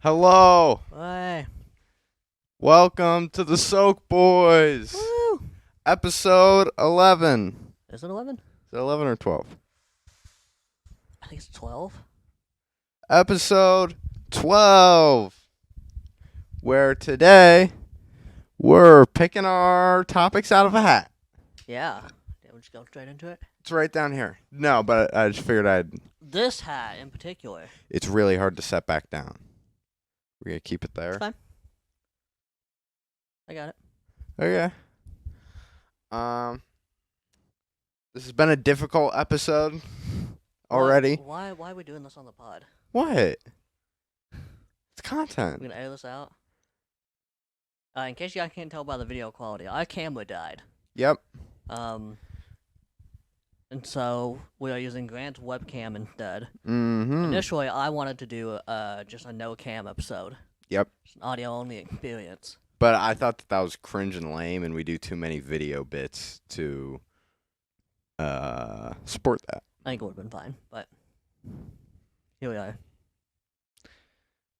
Hello. Hey. Welcome to the Soak Boys. Woo. Episode 11. Is it 11? Is it 11 or 12? I think it's 12. Episode 12. Where today we're picking our topics out of a hat. Yeah. We'll just go straight into it. It's right down here. No, but I just figured This hat in particular. it's really hard to set back down. We're going to keep it there. It's fine. I got it. Okay. This has been a difficult episode already. Why are we doing this on the pod? What? It's We're content. going to edit this out. In case you guys can't tell by the video quality, our camera died. Yep. And so we are using Grant's webcam instead. Mm-hmm. Initially, I wanted to do just a no-cam episode. Yep. It's an audio-only experience. But I thought that was cringe and lame, and we do too many video bits to support that. I think it would have been fine, but here we are.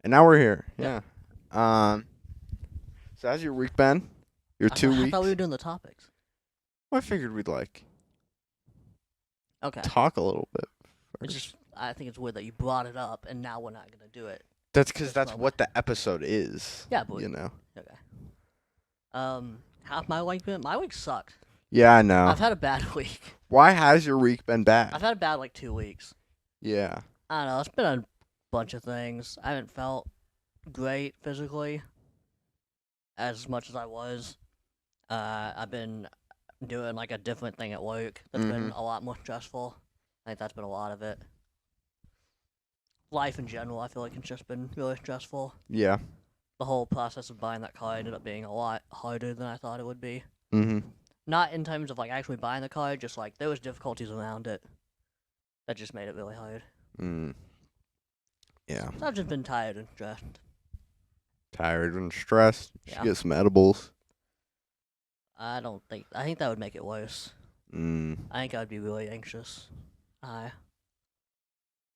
And now we're here. Yeah. Yeah. So how's your week been? Your 2 I weeks? thought we were doing the topics. Well, I figured we'd Okay. talk a little bit. It's First. just, I think it's weird that you brought it up and now we're not gonna do it. That's because this that's moment. what the episode is. Yeah, but You know. okay. How's my week been? My week sucked. Yeah, I know. I've had a bad week. Why has your week been bad? I've had a bad like 2 weeks. Yeah. I don't know. It's been a bunch of things. I haven't felt great physically as much as I was. I've been doing like a different thing at work that's been a lot more stressful. I think that's been a lot of it. Life in general, I feel like it's just been really stressful. Yeah. The whole process of buying that car ended up being a lot harder than I thought it would be. Mm-hmm. Not in terms of like actually buying the car, just like there was difficulties around it that just made it really hard. Mm. Yeah. So I've just been tired and stressed. Tired and stressed. You should Yeah. get some edibles. I think that would make it worse. Mm. I think I'd be really anxious. The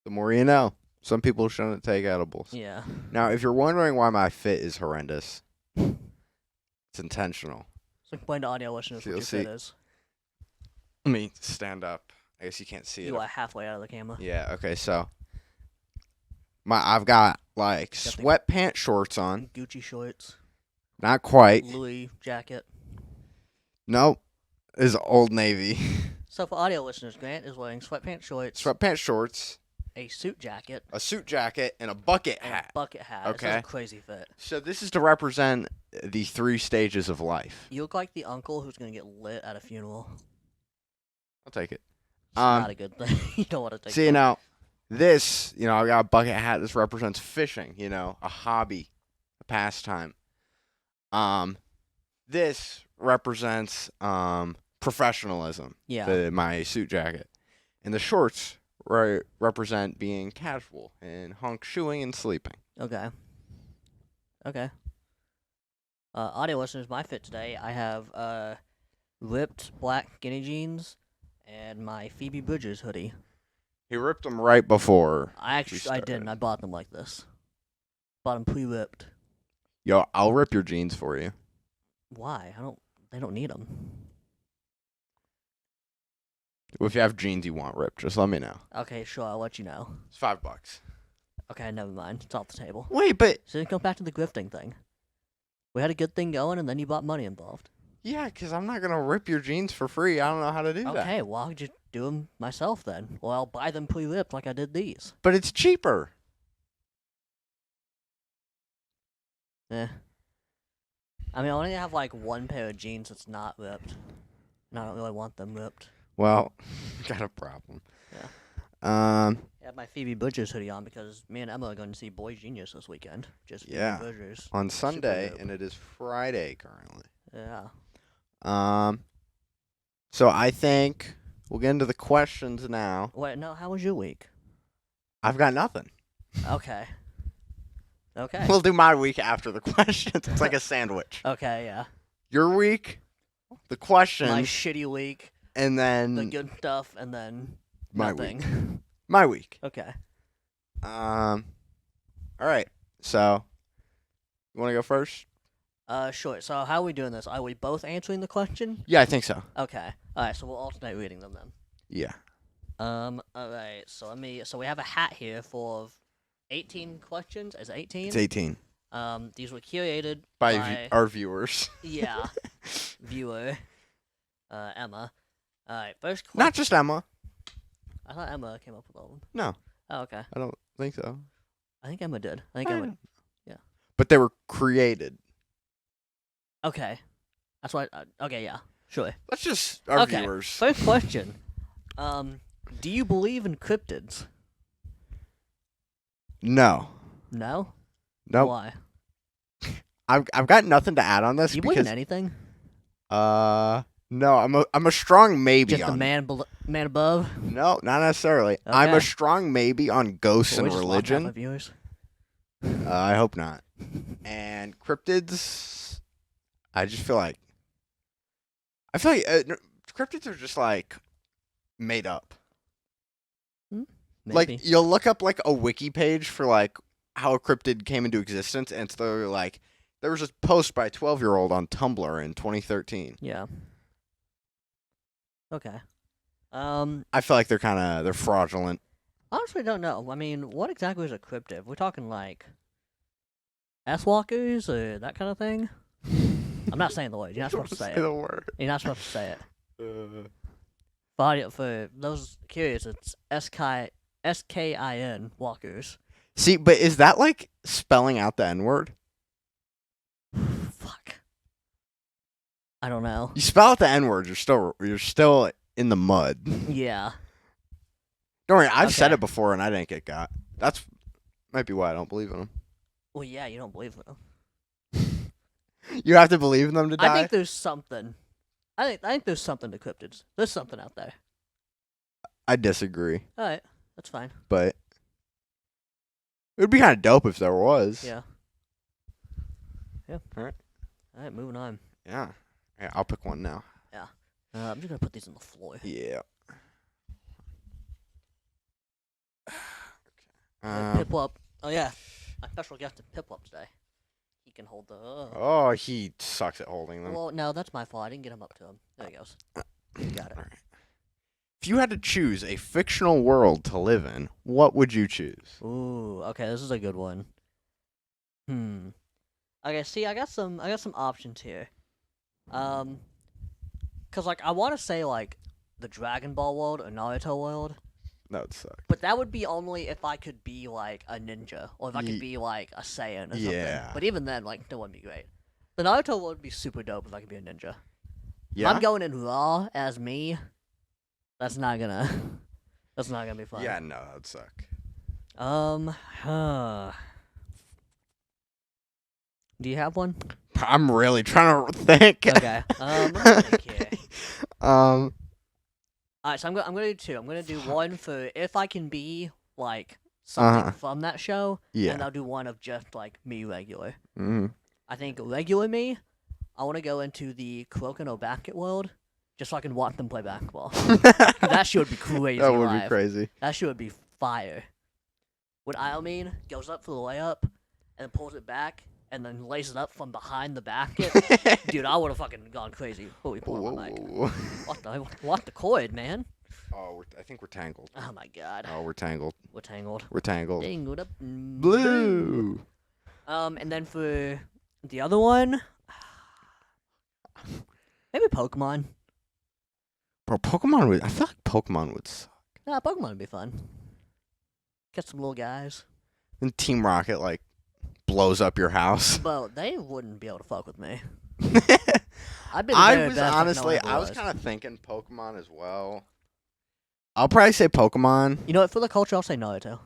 more you know. Some people shouldn't take edibles. Yeah. Now, if you're wondering why my fit is horrendous, it's intentional. So explain to audio listeners what You'll your fit see. is. Let me stand up. I guess you can't see You it. are halfway out of the camera. Yeah, okay, so I've got like Got the- sweatpants shorts on. Gucci shorts, Not quite. Louis jacket. Nope. Is Old Navy. So for audio listeners, Grant is wearing sweatpants shorts, Sweatpants shorts, a suit jacket, a suit jacket, and a bucket and hat. a bucket hat. It's Okay. a crazy fit. So this is to represent the 3 stages of life. You look like the uncle who's gonna get lit at a funeral. I'll take it. It's not a good thing. You don't want to take. See, now, this, I got a bucket hat. This represents fishing, a hobby, a pastime. This represents professionalism, Yeah. my suit jacket. And the shorts represent being casual and honk shoeing and sleeping. Okay. Okay. Audio listeners, my fit today, I have ripped black skinny jeans and my Phoebe Bridgers hoodie. He ripped them right before. I started. didn't. I bought them like this. Bought them pre-ripped. Yo, I'll rip your jeans for you. Why? They don't need them. If you have jeans you want ripped, just let me know. Okay, sure. I'll let you know. It's $5. Okay, never mind. It's off the table. Wait, but So then come back to the grifting thing. We had a good thing going, and then you bought money involved. yeah, because I'm not going to rip your jeans for free. I don't know how to do that. Okay, well, I'll just do them myself then. Well, I'll buy them pre-ripped like I did these. But it's cheaper. Eh. I mean, I only have like one pair of jeans that's not ripped. And I don't really want them ripped. Well, got a problem. Yeah. Um, I have my Phoebe Bridgers hoodie on because me and Emma are going to see Boy Genius this weekend. Just Yeah. Phoebe Bridgers. on Sunday, dope. and it is Friday currently. Yeah. So I think we'll get into the questions now. Wait, no, how was your week? I've got nothing. Okay. Okay. We'll do my week after the questions. It's like a sandwich. Okay, yeah. Your week, the questions, My shitty week, and then the good stuff, and then my nothing. week. My week. Okay. All right. So, you want to go first? Sure. So how are we doing this? Are we both answering the question? Yeah, I think so. Okay. All right. So we'll alternate reading them then. Yeah. All right. So let me. So we have a hat here full of 18 questions. Is it 18? It's 18 These were curated by by our viewers. yeah, viewer, Emma. All right. First question. Not just Emma. I thought Emma came up with all of them. No, Oh, okay. I don't think so. I think Emma did. I think I Emma. don't- yeah. But they were created. Okay. That's why. Okay. Yeah. Sure. Let's just our Okay. viewers. First question. Do you believe in cryptids? No. No. Nope. Why? I've got nothing to add on this Do you believe in because anything? no, I'm a strong maybe Just on the man above. No, not necessarily. I'm a Okay. strong maybe on ghosts Boy, and just lost half my religion. viewers. I hope not. And cryptids, I just feel like cryptids are just like made up. Maybe. Like you'll look up like a wiki page for like how a cryptid came into existence, and so like there was a post by a 12-year-old on Tumblr in 2013. Yeah. Okay. I feel like they're fraudulent. Honestly, don't know. I mean, what exactly is a cryptid? We're talking like S-walkers or that kind of thing. I'm not saying the word. You're not supposed to say it. the word. You're not supposed to say it. For those curious, it's SKIN walkers. See, but is that like spelling out the N-word? Fuck. I don't know. You spell out the N-word, you're still in the mud. Yeah. Don't worry, I've said Okay. it before and I didn't get got. That's might be why I don't believe in them. Well, yeah, you don't believe them. You have to believe in them to die. I think there's something. I think there's something to cryptids. There's something out there. I disagree, All right, that's fine. but it would be kind of dope if there was. Yeah. Yeah. Alright. All right, moving on. Yeah. Yeah, I'll pick one now. I'm just gonna put these on the floor. Yeah. Piplup. Oh yeah, my special guest is Piplup today. He can hold the. Oh, he sucks at holding them. Well, no, that's my fault. I didn't get him up to him. There he goes. You got it. Alright. If you had to choose a fictional world to live in, what would you choose? Ooh, okay, this is a good one. Okay, see, I got some options here. Cause like I want to say like the Dragon Ball world or Naruto world, That would suck. but that would be only if I could be like a ninja or if I Ye- could be like a Saiyan or something. Yeah. But even then, like, that wouldn't be great. The Naruto world would be super dope if I could be a ninja. If Yeah. I'm going in raw as me, that's not gonna be fun. Yeah, no, that would suck. Do you have one? I'm really trying to think. Okay. Let me think here. Um, Alright, so I'm gonna do two. I'm gonna do one for if I can be like something Uh-huh. from that show, yeah. and I'll do one of just like me regular. Mm-hmm. I think regular me, I want to go into the Kuroko no Basket world, just so I can watch them play basketball. That shit would be crazy. That would be live. crazy. That shit would be fire. When Iomine goes up for the layup, and then pulls it back, and then lays it up from behind the basket, dude, I would have fucking gone crazy. Holy pull on my mic. Whoa. What the cord, man? Oh, I think we're tangled. Oh my god. Oh, we're tangled. We're tangled. We're tangled. Tangled up. Blue. And then for the other one, maybe Pokemon. Bro, Pokemon would. I feel like Pokemon would suck. Nah, Pokemon would be fun. Get some little guys. And Team Rocket like blows up your house. But they wouldn't be able to fuck with me. I I'd be the very was best if no honestly, one ever I was kind of thinking Pokemon as well. I'll probably say Pokemon. You know what? For the culture, I'll say Naruto.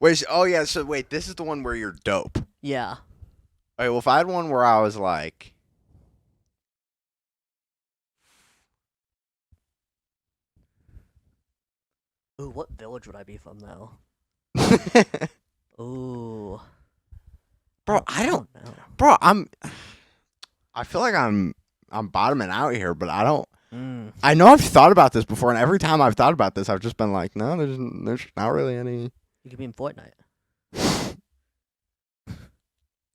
Wait, oh yeah, so wait, this is the one where you're dope. Yeah. Okay, well, if I had one where I was like, Ooh, what village would I be from though? Ooh. bro, I don't, know. bro, I feel like I'm bottoming out here, but I don't. I know I've thought about this before, and every time I've thought about this, I've just been like, no, there's not really any. You could be in Fortnite.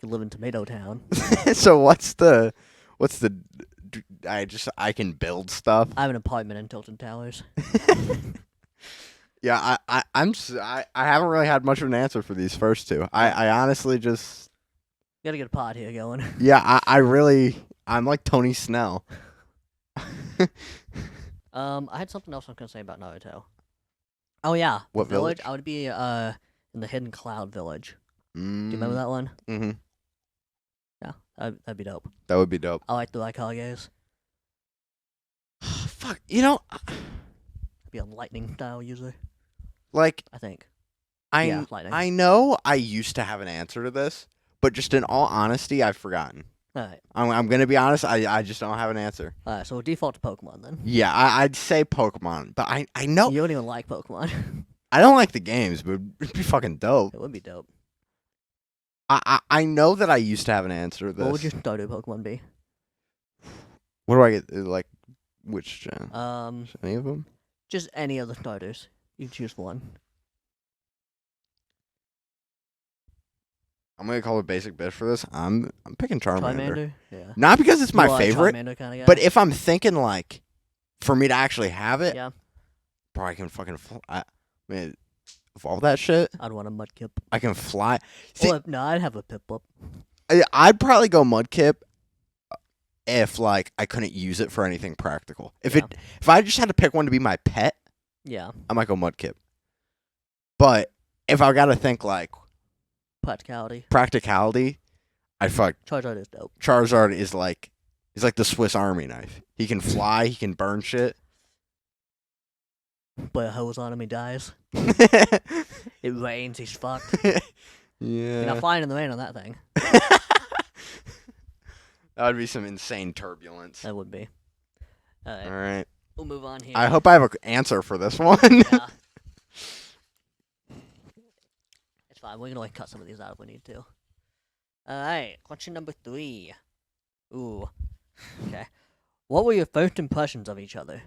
You live in Tomato Town. So I can build stuff. I have an apartment in Tilton Towers. Yeah, I haven't really had much of an answer for these first two. I honestly just Gotta get a pod here going. yeah, I'm like Tony Snell. I had something else I was gonna say about Naruto. Oh yeah, What village? I would be in the Hidden Cloud Village. Do you Mm, remember that one? mm-hmm. Yeah, that'd be dope. That would be dope. I like the Raikages. Fuck, I'd be a lightning style user, like I think. I Yeah, lightning. I know I used to have an answer to this, but just in all honesty, I've forgotten. Alright. I'm gonna be honest. I just don't have an answer. Alright, so we'll default to Pokemon then. Yeah, I'd say Pokemon, but I know You don't even like Pokemon. I don't like the games, but it'd be fucking dope. It would be dope. I know that I used to have an answer to this. What would your starter Pokemon be? What do I get? Like which gen? Any of them? Just any of the starters. You can choose one. I'm gonna call it basic bitch for this. I'm picking Charmander. Charmander? Yeah. Not because it's my You are a favorite, Charmander kind of guy? but if I'm thinking like, for me to actually have it, Yeah. bro, I can fucking evolve that shit. I'd want a Mudkip. I can fly. See, No, I'd have a Piplup. I'd probably go Mudkip if like I couldn't use it for anything practical. If I just had to pick one to be my pet, Yeah. I might go Mudkip. But if I gotta think like Practicality. practicality, I'd fuck Charizard is dope. Charizard is like he's like the Swiss Army knife. He can fly, he can burn shit. Put a hose on him, he dies. Yeah. It rains, he's fucked. You're not flying in the rain on that thing. That would be some insane turbulence. That would be. Alright, All right. we'll move on here. I hope I have an answer for this one. Yeah. It's fine. We can only cut some of these out if we need to. Alright, question number 3. Ooh. Okay. What were your first impressions of each other?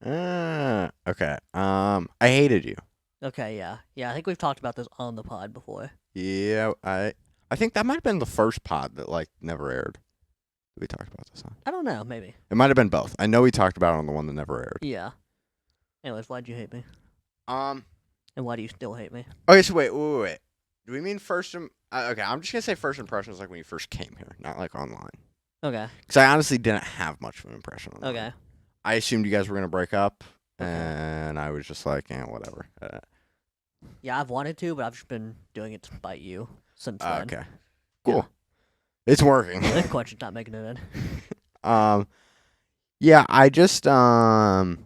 Okay. I hated you. Okay, yeah. Yeah, I think we've talked about this on the pod before. Yeah, I think that might have been the first pod that like never aired. We talked about this on. I don't know, maybe. It might have been both. I know we talked about it on the one that never aired. Yeah. Anyways, why'd you hate me? Um. And why do you still hate me? Okay, so wait. Do we mean first? Okay, I'm just gonna say first impressions like when you first came here, not like online. Okay. Because I honestly didn't have much of an impression online. Okay. I assumed you guys were gonna break up, Okay. and I was just like, whatever. Yeah, I've wanted to, but I've just been doing it to spite you since then. Okay. Cool. It's working. This question's not making it in. Yeah, I just didn't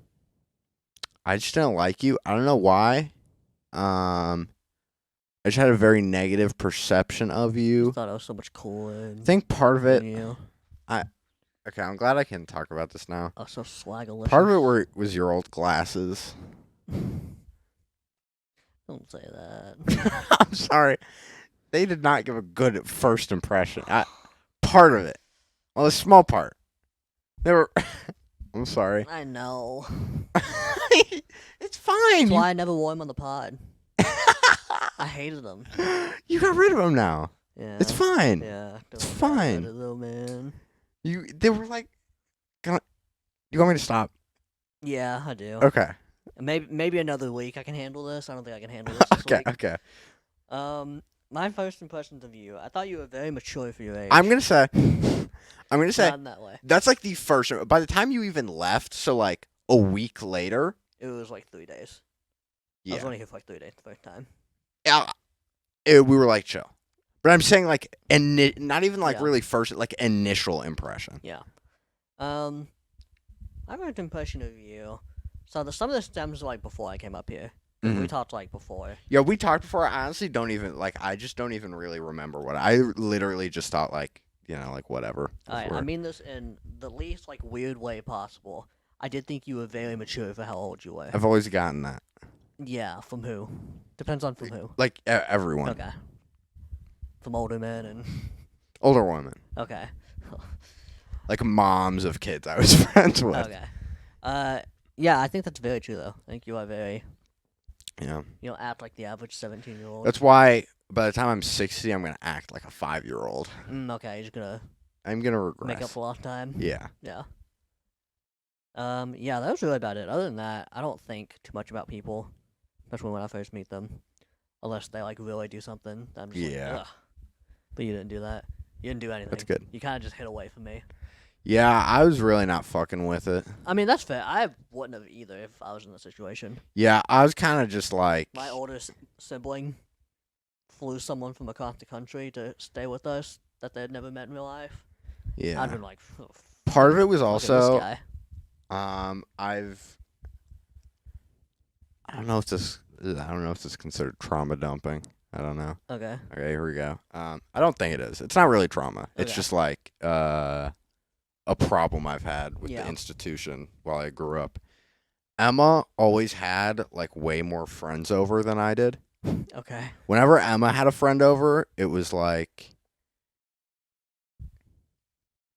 like you. I don't know why. I just had a very negative perception of I you. thought I was so much cooler. I think part of it. than you. Okay, I'm glad I can talk about this now. I was so swaggerless. Part of it was your old glasses. Don't say that. I'm sorry. They did not give a good first impression. Part of it. Well, a small part. They were. I'm sorry. I know. It's fine. That's why I never wore them on the pod. I hated them. You got rid of them now. Yeah. It's fine. Yeah. It's don't fine. let it though, man. They were like, you want me to stop? Yeah, I do. Okay. Maybe another week I can handle this. I don't think I can handle this Okay. week. Okay. My first impressions of you, I thought you were very mature for your age. I'm gonna say, Not in that way. that's like the first. By the time you even left, so like a week later. It was like 3 days. I was Yeah. only here for like 3 days the first time. We were like chill, but I'm saying like not even like Yeah. really first like initial impression. Yeah. My first impression of you. So some of the stems like before I came up here. We Mhm. talked like before. Yeah, we talked before. I honestly don't even like. I just don't even really remember what I literally just thought like like whatever. I before. mean this in the least like weird way possible. I did think you were very mature for how old you were. I've always gotten that. Yeah, from who? Depends on from who. Like everyone, Okay. From older men and older women, okay. like moms of kids I was friends with. Okay. Yeah, I think that's very true though. I think you are very Yeah. act like the average 17-year-old. That's why by the time I'm 60, I'm gonna act like a 5-year-old. Okay, you're just gonna I'm gonna regress. make up for lost time. Yeah. Yeah. Yeah, that was really about it. Other than that, I don't think too much about people, especially when I first meet them, unless they like really do something. I'm just Yeah. like, ugh. But you didn't do that. You didn't do anything. That's good. You kind of just hid away from me. Yeah, I was really not fucking with it. I mean, that's fair. I wouldn't have either if I was in the situation. Yeah, I was kind of just like. My oldest sibling flew someone from across the country to stay with us that they had never met in real life. Yeah. I'd been like, Part of it was look at this also. guy. I don't know if this is considered trauma dumping. I don't know. Okay. Okay, here we go. I don't think it is. It's not really trauma. It's Okay. just like a problem I've had with Yeah. the institution while I grew up. Emma always had like way more friends over than I did. Okay. Whenever Emma had a friend over, it was like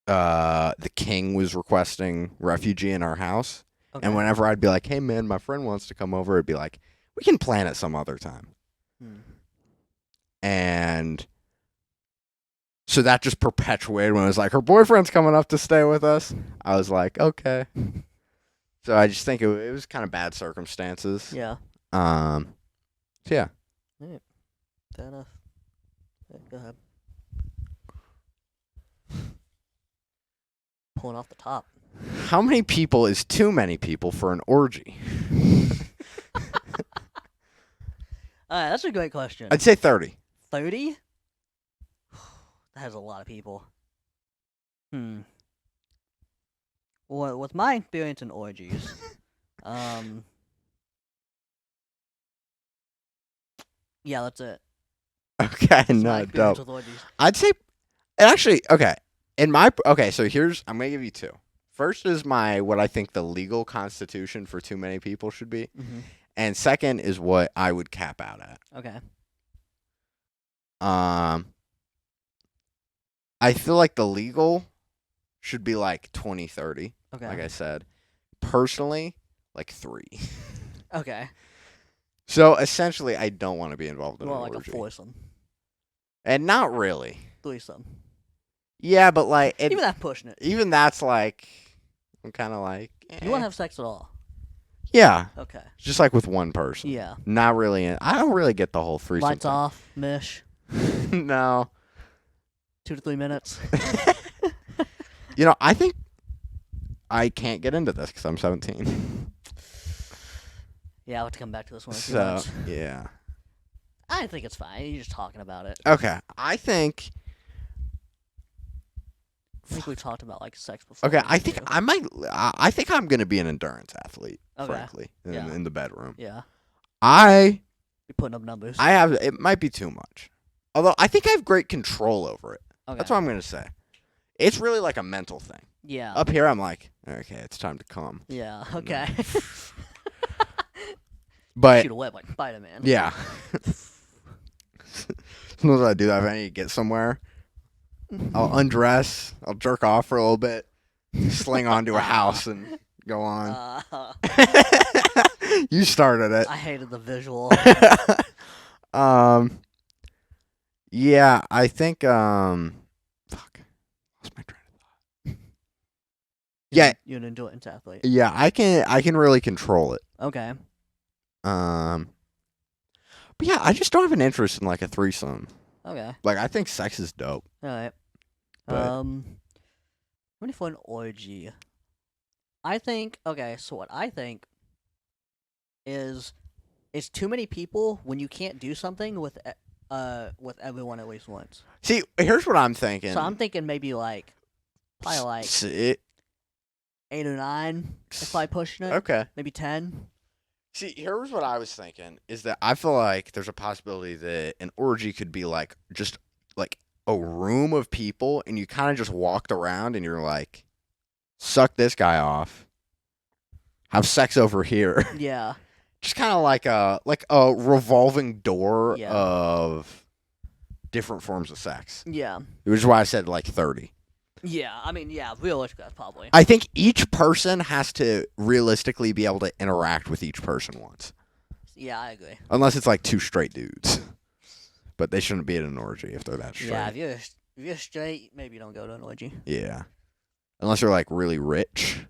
the king was requesting refugee in our house. Okay. And whenever I'd be like, hey man, my friend wants to come over, it'd be like, we can plan it some other time. Hmm. And so that just perpetuated when it was like, her boyfriend's coming up to stay with us. I was like, okay. So I just think it was kind of bad circumstances. Yeah. So yeah. Fair enough. Yeah, go ahead. Pulling off the top. How many people is too many people for an orgy? Alright, that's a great question. I'd say 30. 30? That is a lot of people. Well, with my experience in orgies, yeah, that's it. Okay, That's my no, experience dope. with orgies. I'd say, okay. So here's, I'm gonna give you two. First is what I think the legal constitution for too many people should be, Mm-hmm. and second is what I would cap out at. Okay. I feel like the legal should be like 20, 30, Okay. like I said. Personally, like 3. Okay. So essentially, I don't want to be involved in Well, an like orgy. a foursome. And not really. Threesome. Yeah, but like Even that pushing it. even that's like, I'm kind of like. You want to have sex at all? Yeah, Okay. just like with one person. Yeah. Not really. I don't really get the whole threesome. Lights off, mish. thing. No. 2 to 3 minutes. I think I can't get into this because I'm 17. Yeah, I'll have to come back to this one in 2 So months. yeah. I think it's fine. You're just talking about it. Okay, I think. I think we've talked about like sex before. Okay, me I think too. I might. I think I'm gonna be an endurance athlete. Okay. Frankly, Yeah. in the bedroom. Yeah. I You're putting up numbers. have. It might be too much. Although I think I have great control over it. Okay. That's what I'm gonna say. It's really like a mental thing. Yeah. Up here, I'm like, okay, it's time to come. Yeah. Okay. But Shoot a web like Spider-Man. yeah. Sometimes I do that if I need to get somewhere. I'll undress. I'll jerk off for a little bit. Sling onto a house and go on. You started it. I hated the visual. Yeah, I think fuck. Lost my train of thought. Yeah. You're an endurance athlete. Yeah, I can really control it. Okay. But yeah, I just don't have an interest in like a threesome. Okay. Like I think sex is dope. All right. But- Ready for an orgy? I think. Okay, so what I think is, it's too many people when you can't do something with everyone at least once. See, here's what I'm thinking. So I'm thinking maybe like probably like 8 or 9 if I pushing it. Okay. Maybe 10. See, here's what I was thinking is that I feel like there's a possibility that an orgy could be like just like a room of people and you kind of just walked around and you're like, suck this guy off, have sex over here. Yeah. Just kind of like a revolving door Yeah. of different forms of sex. Yeah. Which is why I said like 30. Yeah. I mean, yeah. Realistically, that's probably. I think each person has to realistically be able to interact with each person once. Yeah, I agree. Unless it's like 2 straight dudes. but they shouldn't be at an orgy if they're that straight. Yeah, if you're straight, maybe don't go to an orgy. Yeah. Unless you're like really rich,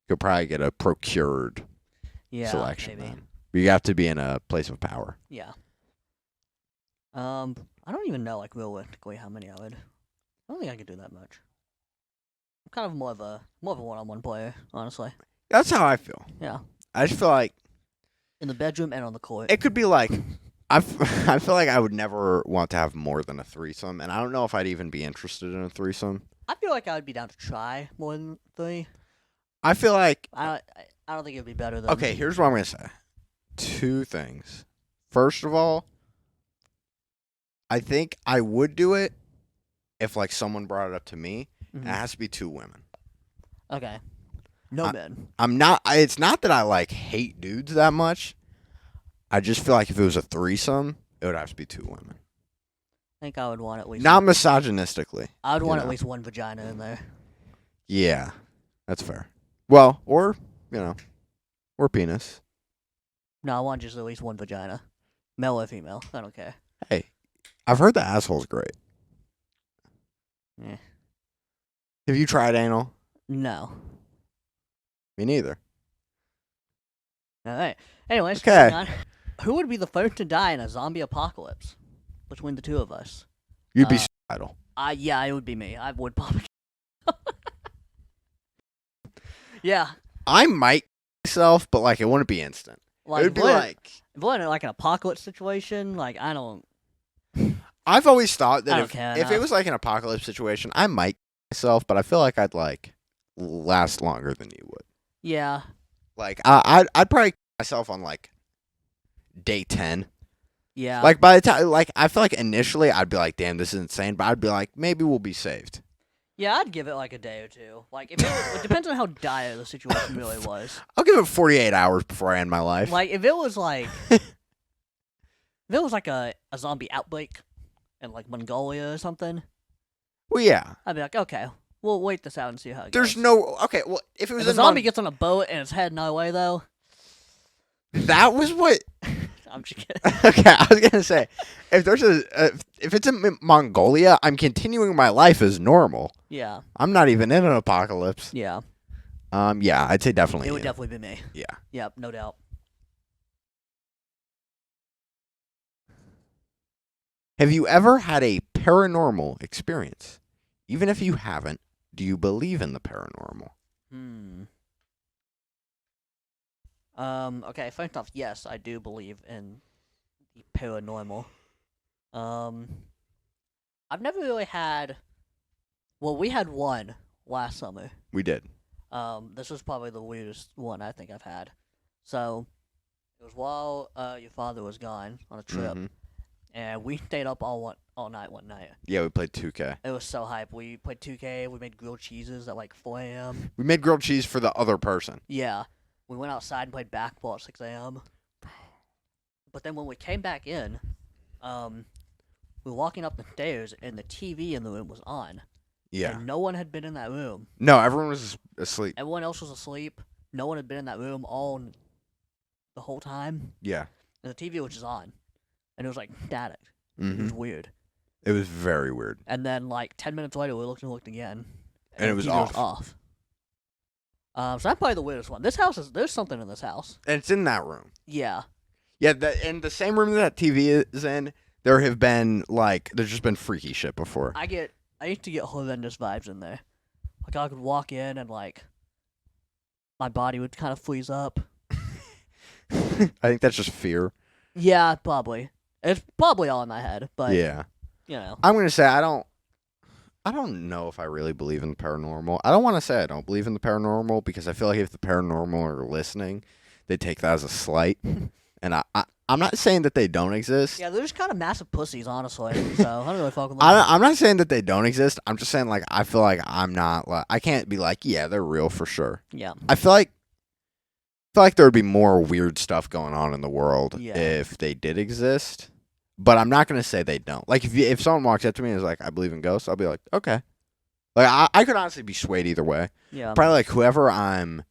you'll probably get a procured selection maybe. then. But you have to be in a place of power. Yeah. I don't even know, like, realistically how many I would. I don't think I could do that much. I'm kind of more of a one-on-one player, honestly. That's how I feel. Yeah. I just feel like In the bedroom and on the court. it could be like I feel like I would never want to have more than a threesome, and I don't know if I'd even be interested in a threesome. I feel like I would be down to try more than 3. I feel like I don't think it would be better than. okay, here's what I'm gonna say. 2 things. First of all, I think I would do it if like someone brought it up to me. Mhm. And it has to be 2 women. Okay. No men. I'm not. It's not that I like hate dudes that much. I just feel like if it was a threesome, it would have to be 2 women. I think I would want at least. Not misogynistically. I would you want know. at least one vagina in there. Yeah, that's fair. Well, or or penis. No, I want just at least one vagina, male or female. I don't care. Hey, I've heard the asshole's great. Eh. Have you tried anal? No. Me neither. All right. Anyways, Okay. moving on. Who would be the first to die in a zombie apocalypse between the 2 of us? You'd be Uh, suicidal. Yeah, it would be me. I would probably. Yeah. I might myself, but like it wouldn't be instant. Like, it would be if we're- like if we're in like an apocalypse situation, like I don't. I've always thought I that don't care if it enough. was like an apocalypse situation, I might myself, but I feel like I'd like last longer than you would. Yeah. Like I'd probably myself on like day 10. Yeah. Like by the time like I feel like initially I'd be like, damn, this is insane, but I'd be like, maybe we'll be saved. Yeah, I'd give it like a day or 2. Like if it depends on how dire the situation really was. I'll give it 48 hours before I end my life. Like if it was like if it was like a zombie outbreak in like Mongolia or something, Well, yeah. I'd be like, okay, we'll wait this out and see how it There's goes. no okay. Well, if it was If a in zombie gets on a boat and it's heading our way though, that was what. I'm just kidding. Okay, I was gonna say, if there's if it's in Mongolia, I'm continuing my life as normal. Yeah. I'm not even in an apocalypse. Yeah. Yeah, I'd say definitely. It would in. definitely be me. Yeah. Yep, no doubt. Have you ever had a paranormal experience? Even if you haven't, do you believe in the paranormal? Okay, first off, yes, I do believe in the paranormal. I've never really had. Well, we had one last summer. We did. This was probably the weirdest one I think I've had. So, it was while your father was gone on a trip, Mhm. and we stayed up all night one night. Yeah, we played 2K. It was so hype. We played 2K. We made grilled cheeses at like 4 a.m. We made grilled cheese for the other person. Yeah. We went outside and played basketball at 6 a.m. But then when we came back in, we were walking up the stairs and the TV in the room was on. Yeah. And no one had been in that room. No, everyone was asleep. Everyone else was asleep. No one had been in that room the whole time. Yeah. And the TV was just on. And it was like static. It Hmm. was weird. It was very weird. And then like 10 minutes later we looked again. And it the was TV off. So that's probably the weirdest one. There's something in this house. And it's in that room. Yeah. Yeah, in the same room that TV is in, there's just been freaky shit before. I used to get horrendous vibes in there. Like I could walk in and like my body would kind of freeze up. I think that's just fear. Yeah, probably. It's probably all in my head, but Yeah. you know. I'm gonna say I don't know if I really believe in the paranormal. I don't want to say I don't believe in the paranormal because I feel like if the paranormal are listening, they take that as a slight. And I'm not saying that they don't exist. Yeah, they're just kind of massive pussies, honestly. So I don't really fuck with them. I'm not saying that they don't exist. I'm just saying like I feel like I'm not like I can't be like yeah they're real for sure. Yeah. I feel like there would be more weird stuff going on in the world Yeah. if they did exist. But I'm not gonna say they don't. Like if someone walks up to me and is like, I believe in ghosts, I'll be like, okay. Like I could honestly be swayed either way. Yeah. Probably like whoever I'm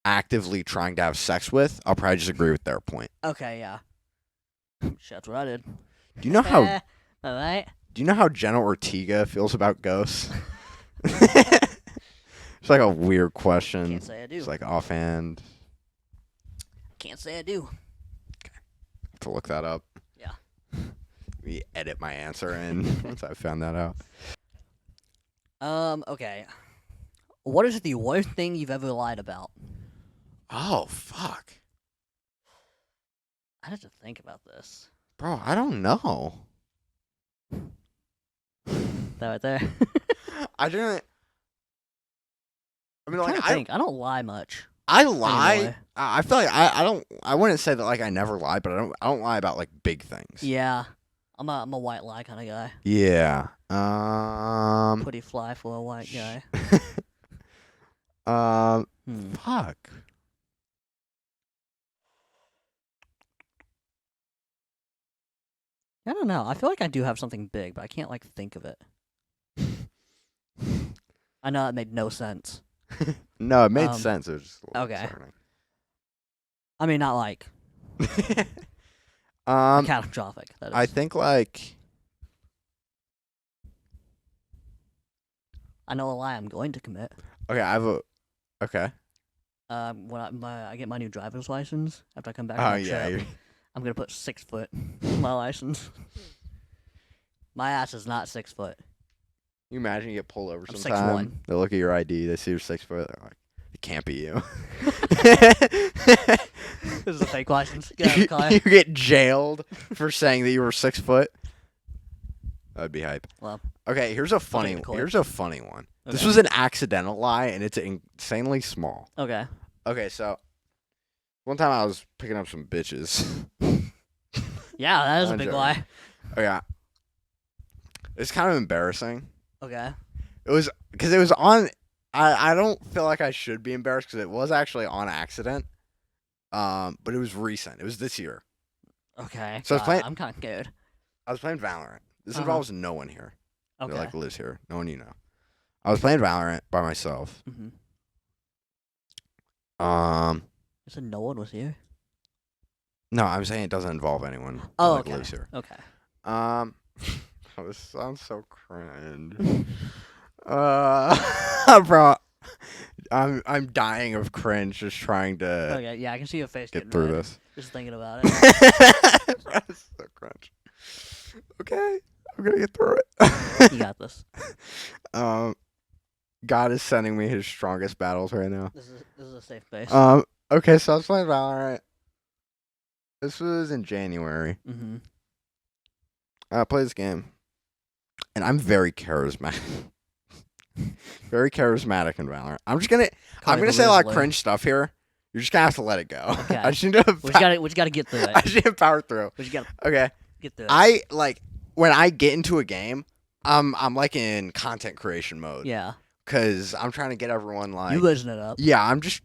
actively trying to have sex with, I'll probably just agree with their point. Okay, yeah. Shit, that's what I did. Do you know how All right. Do you know how Jenna Ortega feels about ghosts? It's like a weird question. Can't say I do. It's like offhand. Can't say I do. Have to look that up. Yeah. We edit my answer in once I found that out. Okay. What is the worst thing you've ever lied about? Oh fuck, I have to think about this. bro! I don't know. That right there. I didn't. I mean, I'm like trying to think. I don't lie much. I lie. Anymore. I feel like I don't. I wouldn't say that like I never lie, but I don't lie about like big things. Yeah. I'm a white lie kind of guy. Yeah. Pretty fly for a white guy. Fuck. I don't know. I feel like I do have something big, but I can't like think of it. I know that made no sense. No, it made sense. It was just a little okay. concerning. I mean, not like Um, catastrophic. That is. I think like I know a lie I'm going to commit. okay. I have a okay. When I get my new driver's license after I come back Oh from my yeah, trip, I'm gonna put 6 foot on my license. My ass is not 6 foot. you imagine you get pulled over I'm sometime. 6'1". They look at your ID. They see you're 6 foot. They're like, it can't be you. This is a fake license. Get out of the car. You get jailed for saying that you were 6 foot. That'd be hype. Well, Okay, here's a funny. to court. Here's a funny one. This Okay. was an accidental lie, and it's insanely small. okay. Okay, so one time I was picking up some bitches. Yeah, that is a I'm big joking. lie. Oh yeah, it's kind of embarrassing. Okay. It was because it was on. I don't feel like I should be embarrassed because it was actually on accident. But it was recent. It was this year. Okay. So I was playing- I'm kind of scared. I was playing Valorant. This Uh-huh. involves no one here. Okay. That like lives here. No one you know. I was playing Valorant by myself. Mm-hmm. You said no one was here. No, I'm saying it doesn't involve anyone that Oh, like, okay. lives here. Okay. Oh, this sounds so cringe. Bro, I'm dying of cringe just trying to Okay. Yeah, I can see your face get getting through red this. just thinking about it. Bro, it's so cringe. Okay, I'm gonna get through it. You got this. God is sending me his strongest battles right now. This is a safe base. Okay, so I was playing Valorant. This was in January. Mm-hmm. I played this game, and I'm very charismatic. Very charismatic in Valorant. I'm gonna say a lot of cringe stuff here. You're just gonna have to let it go. Okay. I just need to. We just gotta get through I it. just need to power through. We just gotta Okay. get through it. I like when I get into a game. I'm like in content creation mode. Yeah. Cause I'm trying to get everyone like. You listen it up. Yeah, I'm just.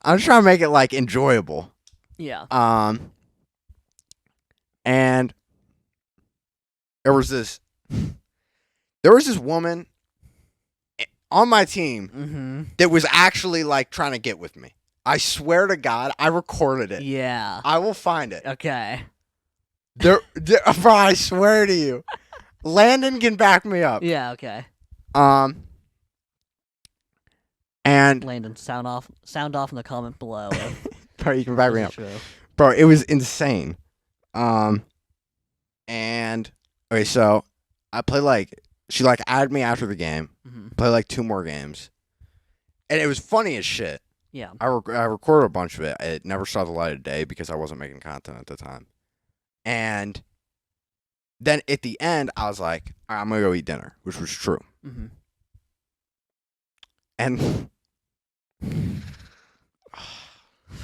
I'm just trying to make it like enjoyable. Yeah. And there was this woman on my team Mm-hmm. that was actually like trying to get with me. I swear to God, I recorded it. Yeah. I will find it. Okay. Bro, I swear to you, Landon can back me up. Yeah. Okay. And Landon, sound off in the comment below. if bro, you can back me this up. is true. Bro, it was insane. And okay, so I played like she like added me after the game. Mm-hmm. Played like 2 more games, and it was funny as shit. Yeah. I recorded a bunch of it. It never saw the light of day because I wasn't making content at the time. And then at the end, I was like, all right, I'm gonna go eat dinner, which was true. Mm-hmm. And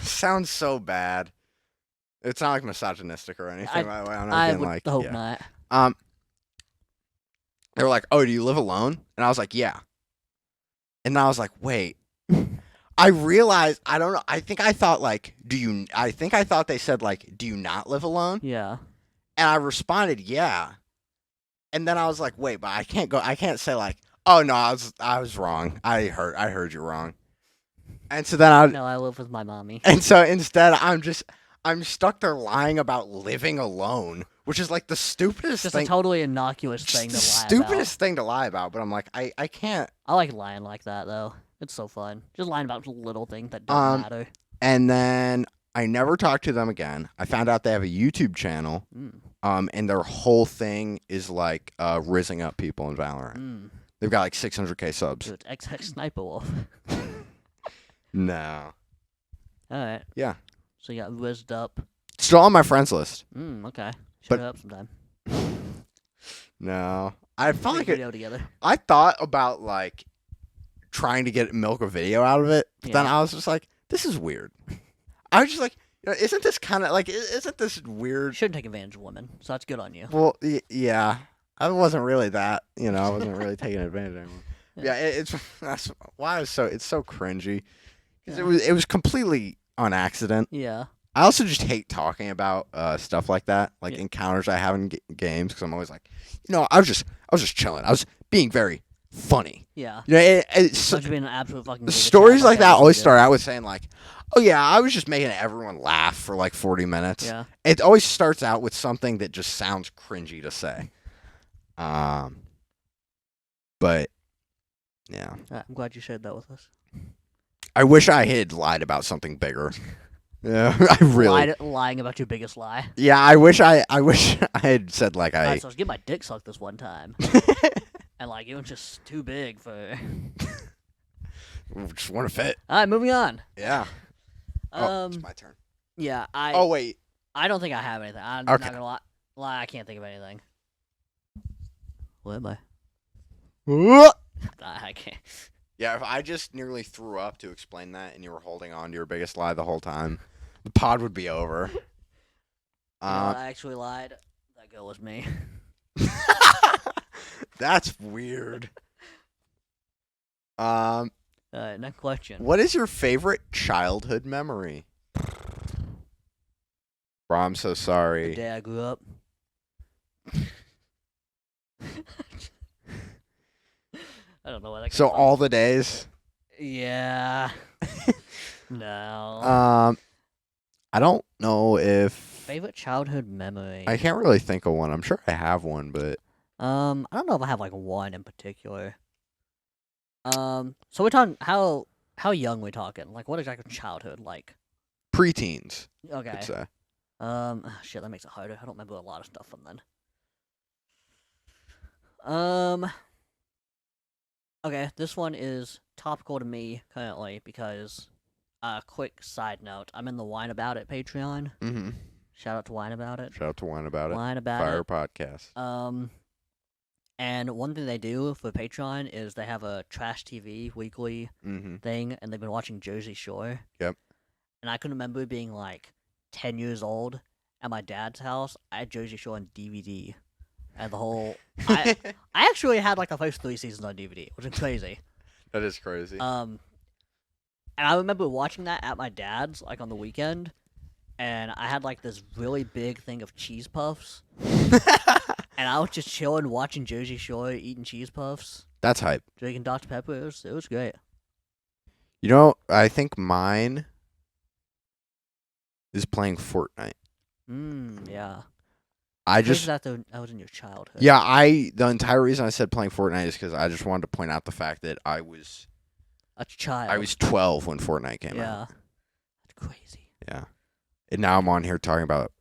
sounds so bad. It's not like misogynistic or anything. by the way. I'm not I being would like, hope yeah. not. They were like, "Oh, do you live alone?" And I was like, "Yeah." And then I was like, "Wait." I realized I don't know. I think I thought like, "Do you?" I think I thought they said like, "Do you not live alone?" Yeah. And I responded, "Yeah." And then I was like, "Wait, but I can't go. I can't say like, oh no, I was wrong. I heard you wrong." And so then No, I live with my mommy. and so instead I'm stuck there lying about living alone which is like the stupidest Just thing. a totally innocuous Just thing to the lie stupidest thing to lie about. But I'm like, I can't. about. I like lying like that though. It's so fun. Just lying about little things that don't Um, matter. And then I never talked to them again. I found out they have a YouTube channel. Mm. And their whole thing is like rizzing up people in Valorant. Mm. They've got like 600K subs. So it's XX Sniper Wolf. No. Alright. Yeah. So you got rizzed up. Still on my friends list. Okay. Show But- it up sometime. No. I felt Make like a video together. I thought about like trying to milk a video out of it, but then Yeah. I was just like, this is weird. I was just like, isn't this kind of like, isn't this weird? Shouldn't take advantage of women, so that's good on you. Well, yeah. I wasn't really that, I wasn't really taking advantage of anyone. Yeah. Yeah, that's why it's so cringy. 'Cause Yeah. it was completely on accident. Yeah. I also just hate talking about stuff like that, like Yeah. encounters I have in games, because I'm always like, I was just chilling. I was being very funny. Yeah. It's Such being an absolute fucking giga stories chat like that that's always good. start out with saying like, "Oh yeah, I was just making everyone laugh for like 40 minutes." Yeah. It always starts out with something that just sounds cringy to say. But yeah, Alright, I'm glad you shared that with us. I wish I had lied about something bigger. Yeah, I really. Lying about your biggest lie. Yeah, I wish I had said like I. Alright, so I was getting my dick sucked this one time, and like it was just too big for. just want to fit. Alright, moving on. Yeah. Oh, it's my turn. Yeah, Oh wait. I don't think I have anything. I'm Okay. not gonna lie. I can't think of anything. What am I? I can't. Yeah, if I just nearly threw up to explain that, and you were holding on to your biggest lie the whole time, the pod would be over. I actually lied. That girl was me. That's weird. Next question. What is your favorite childhood memory? Bro, I'm so The sorry. day I grew up. I don't know what that. So comes from. all the days. Yeah. No. I don't know if Favorite childhood memory. I can't really think of one. I'm sure I have one, but I don't know if I have like one in particular. So we're talking how young we talking? Like what exactly childhood like? preteens. Okay. I'd say. Shit, that makes it harder. I don't remember a lot of stuff from then. Okay, this one is topical to me currently because, quick side note, I'm in the Wine About It Patreon. Mm-hmm. Shout out to Wine About It. Shout out to Wine About It. Wine About Fire It. podcast. And one thing they do for Patreon is they have a Trash TV weekly Mm-hmm. thing, and they've been watching Jersey Shore. Yep. And I can remember being like 10 years old at my dad's house. I had Jersey Shore on DVD. And the whole. I actually had like the first 3 seasons on DVD, which is crazy. That is crazy. And I remember watching that at my dad's, like on the weekend. And I had like this really big thing of cheese puffs. And I was just chilling, watching Jersey Shore, eating cheese puffs, That's hype. drinking Dr. Pepper. It was great. I think mine is playing Fortnite. Yeah. I Crazy just that was in your childhood. the entire reason I said playing Fortnite is because I just wanted to point out the fact that I was A child. 12 when Fortnite came Yeah. out. That's crazy. Yeah. And now I'm on here talking about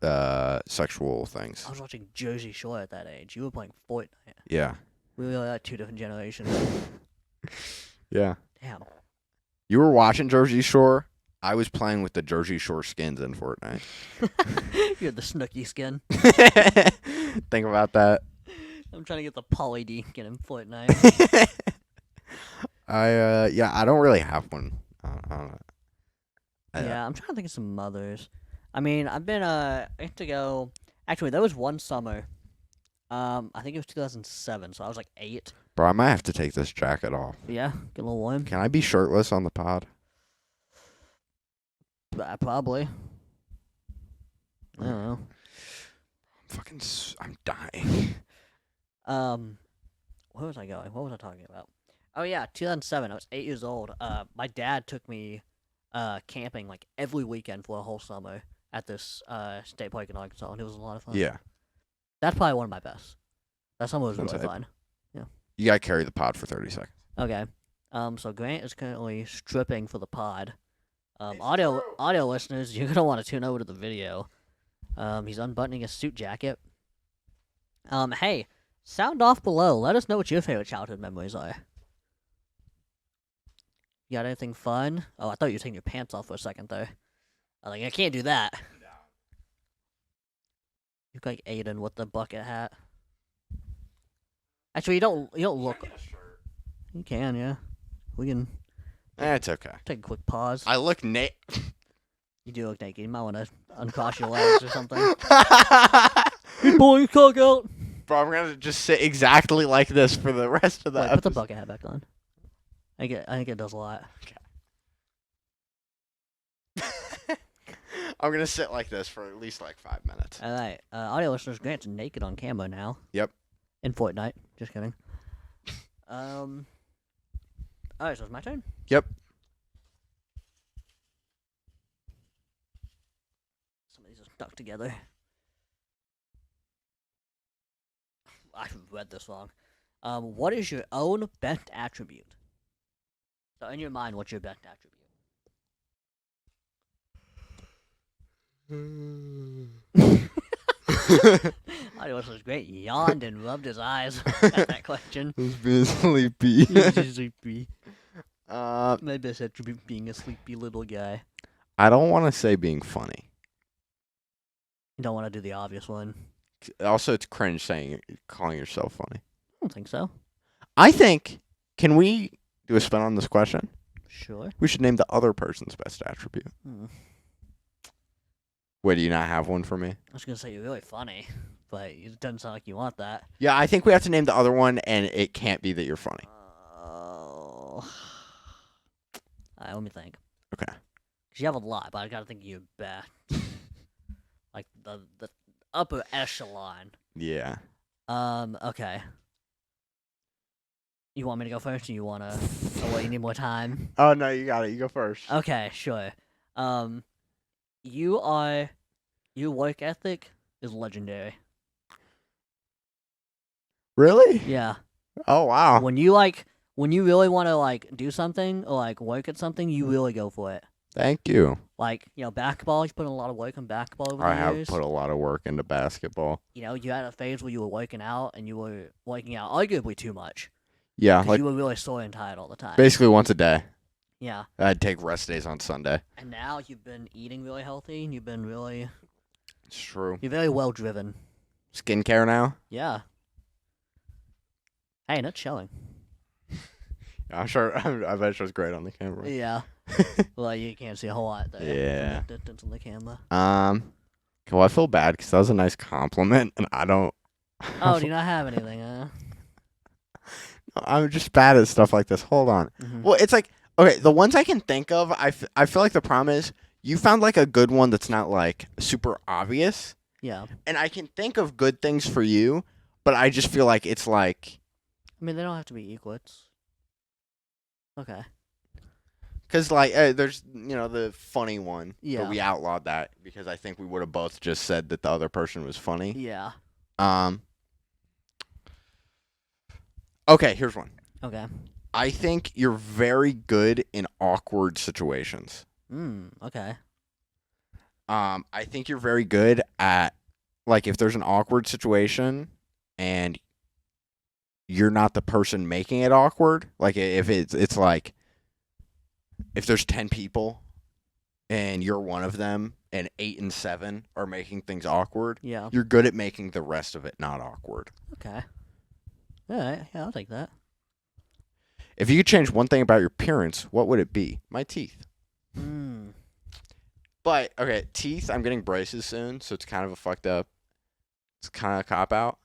sexual things. I was watching Jersey Shore at that age. You were playing Fortnite. Yeah. We were like 2 different generations. Yeah. Damn. You were watching Jersey Shore. I was playing with the Jersey Shore skins in Fortnite. You had the Snooki skin. Think about that. I'm trying to get the Poly D skin in Fortnite. I don't really have one. I don't know. Yeah, I'm trying to think of some others. I mean, I've been I had to go. Actually, there was one summer. I think it was 2007, so I was like 8. Bro, I might have to take this jacket off. Yeah, get a little warm. Can I be shirtless on the pod? Probably. I don't know. I'm dying. Where was I going? What was I talking about? Oh yeah, 2007. I was 8 years old. My dad took me camping like every weekend for a whole summer at this state park in Arkansas, and it was a lot of fun. Yeah. That's probably one of my best. That song was That's really it. fun. You gotta carry the pod for 30 seconds. Okay. So Grant is currently stripping for the pod. It's Audio true. audio listeners, you're gonna want to tune over to the video. He's unbuttoning his suit jacket. Hey, sound off below. Let us know what your favorite childhood memories are. You got anything fun? Oh, I thought you were taking your pants off for a second there. I can't do that. You look like Aiden with the bucket hat. Actually, you don't look. You can, yeah. We can It's okay. take a quick pause. I look You do look naked. You might want to uncross your legs or something. Hey, boy, cock out. Bro, I'm gonna just sit exactly like this for the rest of the Wait, put the episode. bucket hat back on. I think it does a lot. I'm gonna sit like this for at least like 5 minutes. All right, audio listeners, Grant's naked on camera now. Yep. In Fortnite. Just kidding. All right, so it's my turn. Yep. Some of these are stuck together. I read this wrong. What is your own best attribute? So in your mind, what's your best attribute? Audio listeners, Grant yawned and rubbed his eyes at that question. I was being sleepy. Sleepy. My best attribute being a sleepy little guy. I don't want to say being funny. You don't want to do the obvious one. Also, it's cringe calling yourself funny. I don't think so. I think. Can we do a spin on this question? Sure. We should name the other person's best attribute. Hmm. Wait, do you not have one for me? I was gonna say you're really funny, but it doesn't sound like you want that. Yeah, I think we have to name the other one, and it can't be that you're funny. Oh. Alright, let me think. Okay. 'Cause you have a lot, but I gotta think of your best. Like the upper echelon. Yeah. Okay. You want me to go first, or you wanna? Oh, wait, you need more time. Oh no, you got it. You go first. Okay, sure. Your work ethic is legendary. Really? Yeah. Oh wow. When you really want to do something or work at something, you really go for it. Thank you. Basketball, you put in a lot of work on basketball over I the have years. put a lot of work into basketball. You had a phase where you were working out and you were working out arguably too much. Yeah, 'Cause like you were really sore and tired all the time. basically once a day. Yeah. I'd take rest days on Sunday. And now you've been eating really healthy and you've been It's true. you're very well driven. Skincare now? Yeah. Hey, not showing. I'm sure. I bet it was great on the camera. Yeah. Well, you can't see a whole lot there. Yeah. From the distance on the camera. Well, I feel bad because that was a nice compliment, and I don't. Oh, do you not have anything, huh? I'm just bad at stuff like this. Hold on. Mhm. Well, it's like okay, the ones I can think of, I feel like the problem is you found like a good one that's not like super obvious, Yeah. and I can think of good things for you, but I just feel like it's like I mean, they don't have to be equals. Okay. because like there's the funny one, Yeah. but we outlawed that because I think we would have both just said that the other person was funny. Yeah. Okay, here's one. Okay. I think you're very good in awkward situations. Okay. I think you're very good at like if there's an awkward situation and you're not the person making it awkward, like if it's like if there's 10 people and you're one of them and 8 and 7 are making things awkward, Yeah. you're good at making the rest of it not awkward. Okay. Alright, yeah, I'll take that. If you could change one thing about your appearance, what would it be? My teeth. But okay, teeth. I'm getting braces soon, so it's kind of a fucked up. It's kind of a cop out.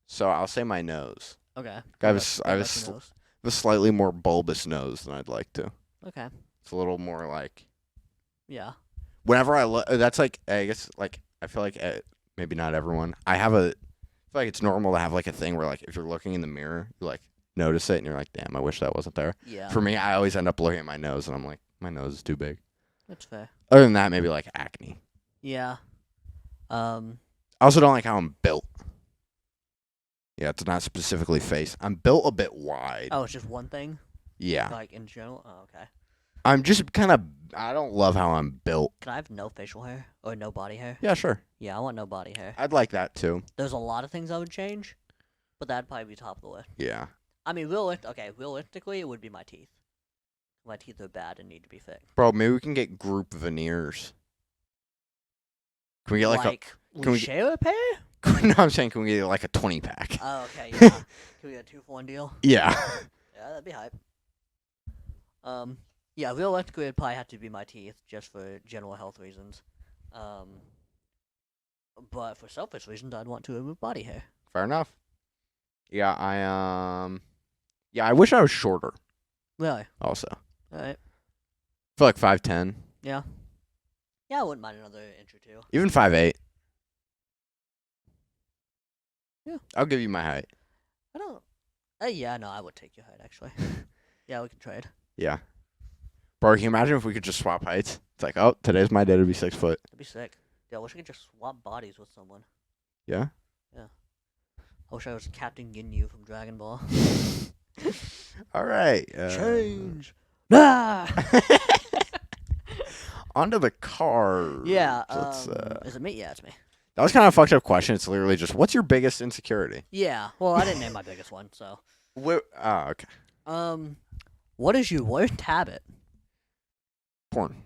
So I'll say my nose. Okay. I have What a about your nose? slightly more bulbous nose than I'd like to. Okay. It's a little more like Yeah. whenever I look. That's like I guess like I feel like maybe not everyone. I feel like it's normal to have like a thing where like if you're looking in the mirror, you like notice it and you're like, damn, I wish that wasn't there. Yeah. For me, I always end up looking at my nose and I'm like, my nose is too big. That's fair. Other than that, maybe like acne. Yeah. I also don't like how I'm built. Yeah, it's not specifically face. I'm built a bit wide. Oh, it's just one thing? Yeah. Like, in general? Oh, okay. I'm just kind of. I don't love how I'm built. Can I have no facial hair? Or no body hair? Yeah, sure. Yeah, I want no body hair. I'd like that too. There's a lot of things I would change, but that'd probably be top of the list. Yeah. I mean, realistically, it would be my teeth. My teeth are bad and need to be fixed. Bro, maybe we can get group veneers. Can we get like we we- share a pair? no, I'm saying can we get like a 20 pack? Oh, okay, yeah. Can we get a 2-for-1 deal? Yeah. Yeah, that'd be hype. Yeah, realistically, it'd probably have to be my teeth, just for general health reasons. But for selfish reasons, I'd want to remove body hair. Fair enough. Yeah, I wish I was shorter Really? also. Alright. I feel like 5'10", Yeah. Yeah, I wouldn't mind another inch or two. even 5'8". Yeah. I'll give you my height. I don't... yeah, no, I would take your height, actually. Yeah, we can trade. Yeah. Bro, can you imagine if we could just swap heights? It's like, oh, today's my day to be 6 foot. That'd be sick. Yeah, I wish I could just swap bodies with someone. Yeah? I wish I was Captain Ginyu from Dragon Ball. All right. Change! Ah! Onto the cars. Yeah, Let's, is it me? Yeah, it's me. that was kind of a fucked up question. It's literally just, what's your biggest insecurity? Yeah, well, I didn't name my biggest one, so. Oh, okay. What is your worst habit? Porn.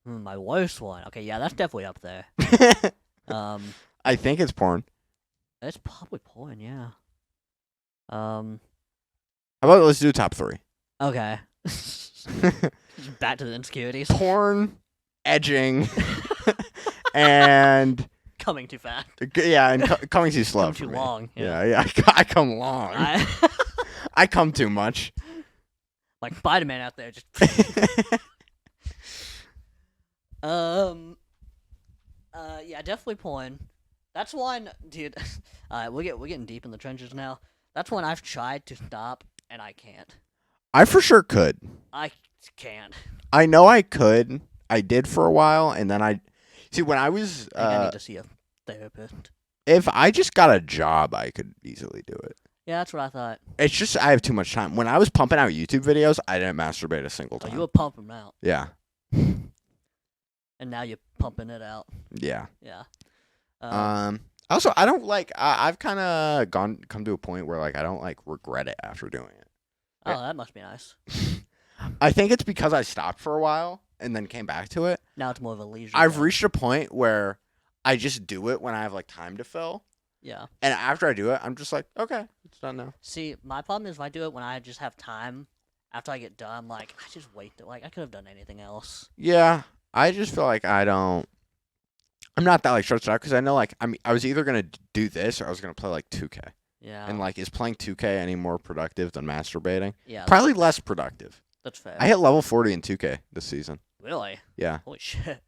My worst one. Okay, yeah, that's definitely up there. I think it's porn. It's probably porn, yeah. How about let's do top 3? Okay. Just back to the insecurities. Porn, edging, and Coming too fast. coming too slow. Come for too me. long. Yeah. I come long. I come too much. Like Spider-Man out there, just. Yeah, definitely porn. That's one, dude. We're getting deep in the trenches now. That's one I've tried to stop and I can't. I for sure could. I can't. I know I could. I did for a while, and then I see when I was. I think I need to see a therapist. If I just got a job, I could easily do it. Yeah, that's what I thought. It's just I have too much time. When I was pumping out YouTube videos, I didn't masturbate a single Oh, time. you were pumping them out, Yeah. and now you're pumping it out. Yeah. Yeah. Also, I don't like. I've kind of come to a point where like I don't like regret it after doing it. Oh, that must be nice. I think it's because I stopped for a while and then came back to it. Now it's more of a leisure. I've thing. reached a point where I just do it when I have like time to fill, Yeah. and after I do it, I'm just like, okay, it's done now. See, my problem is if I do it when I just have time. After I get done, like I just wait. Like I could have done anything else. Yeah, I just feel like I'm not that like stressed out because I know like I was either gonna do this or I was gonna play like 2K, Yeah. and like is playing 2K any more productive than masturbating? Yeah. Probably less productive. That's fair. I hit level 40 in 2K this season. Really? Yeah, Holy shit.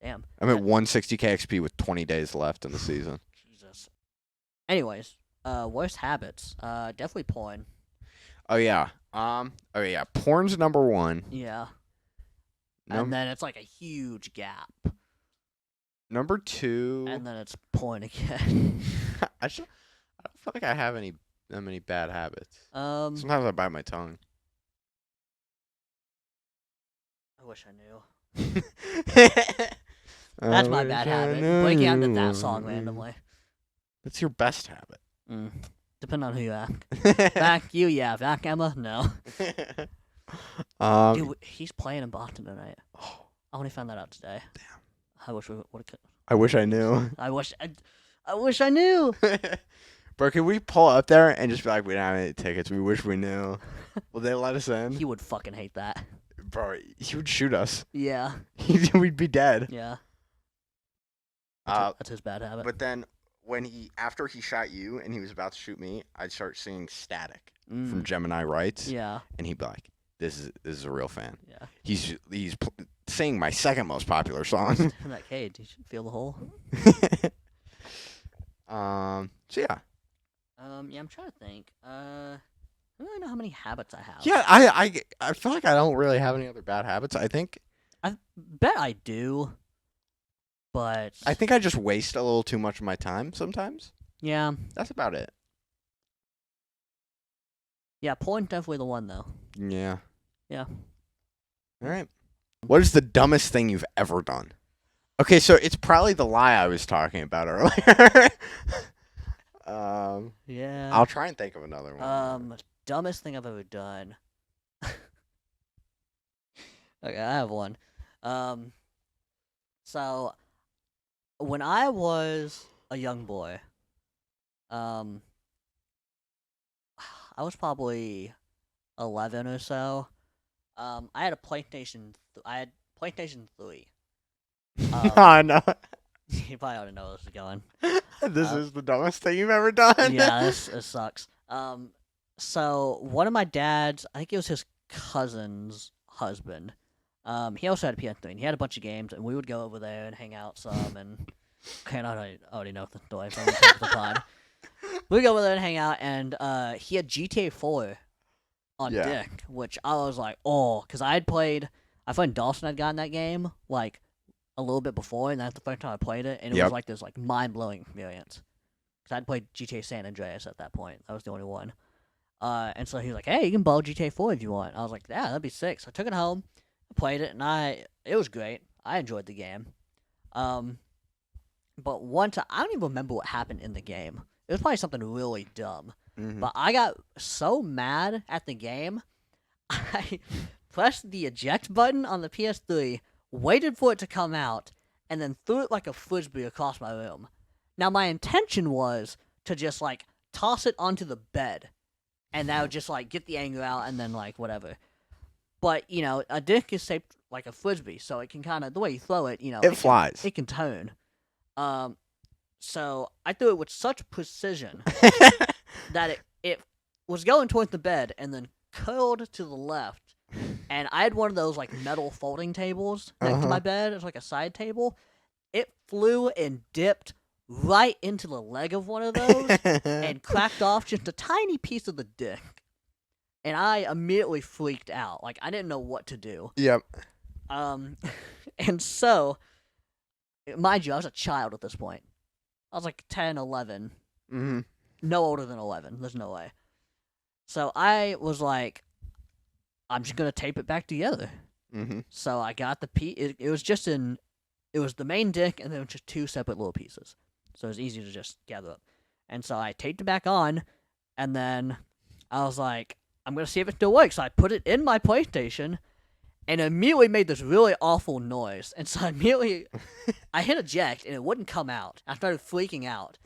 Damn. I'm at 160k XP with 20 days left in the season. Jesus. Anyways, worst habits. Definitely porn. Oh yeah. Porn's number 1. Yeah. Num- And then it's like a huge gap. number 2. And then it's porn again. I don't feel like I have that many bad habits. Sometimes I bite my tongue. I wish I knew. That's my bad habit. Breaking out into that song randomly. That's your best habit. Depending on who you ask. Back you, yeah. Back Emma, no. Dude, he's playing in Boston tonight. I only found that out today. Damn. I wish we would have. I wish I knew. I wish I knew. Bro, can we pull up there and just be like, we don't have any tickets. We wish we knew. Will they let us in? He would fucking hate that. Bro, he would shoot us. Yeah. We'd be dead. Yeah. Uh, That's his bad habit. But then after he shot you and he was about to shoot me, I'd start singing Static from Gemini Rights. Yeah. And he'd be like, this is a real fan. Yeah. He's singing my second most popular song. In that cage, you should feel the hole. So yeah. Yeah, I'm trying to think. I don't really know how many habits I have. Yeah, I feel like I don't really have any other bad habits. I think I bet I do, But I think I just waste a little too much of my time sometimes. yeah, That's about it. porn's definitely the one though. Yeah. Yeah. All right. What is the dumbest thing you've ever done? Okay, so it's probably the lie I was talking about earlier. Yeah. I'll try and think of another one. Dumbest thing I've ever done. Okay, I have one. So when I was a young boy, um, I was probably 11 or so. I had a PlayStation. I had PlayStation 3. Oh no. You probably already know where this is going. This is the dumbest thing you've ever done. Yeah, this sucks. So one of my dad's, I think it was his cousin's husband. He also had a PS3. And he had a bunch of games, and we would go over there and hang out some. And I already know the story from the pod. We'd go over there and hang out, and he had GTA 4 on disc, which I was like, oh, because I friend Dawson had gotten that game like a little bit before, and that's the first time I played it, and it was like this like mind blowing experience. Because I'd played GTA San Andreas at that point. That was the only one. And so he was like, hey, you can borrow GTA 4 if you want. I was like, yeah, that'd be sick. So I took it home, played it, and it was great. I enjoyed the game. But one time, I don't even remember what happened in the game. It was probably something really dumb. Mm-hmm. But I got so mad at the game, I pressed the eject button on the PS3, waited for it to come out, and then threw it like a frisbee across my room. Now, my intention was to just, like, toss it onto the bed, and that would just, like, get the anger out and then, like, whatever. But, you know, a disc is shaped like a frisbee, so it can kind of, the way you throw it, you know, it flies. It can turn. So I threw it with such precision that it was going towards the bed and then curled to the left. And I had one of those, like, metal folding tables next to my bed. It's like a side table. It flew and dipped right into the leg of one of those and cracked off just a tiny piece of the disc. And I immediately freaked out. Like, I didn't know what to do. Yep. And so, mind you, I was a child at this point. I was like 10, 11. Mm-hmm. No older than 11. There's no way. So I was like, I'm just going to tape it back together. Mm-hmm. So I got the piece. It was the main disc and then just two separate little pieces. So it was easy to just gather up. And so I taped it back on, and then I was like, I'm going to see if it still works. So I put it in my PlayStation, and it immediately made this really awful noise. And so I hit eject, and it wouldn't come out. I started freaking out.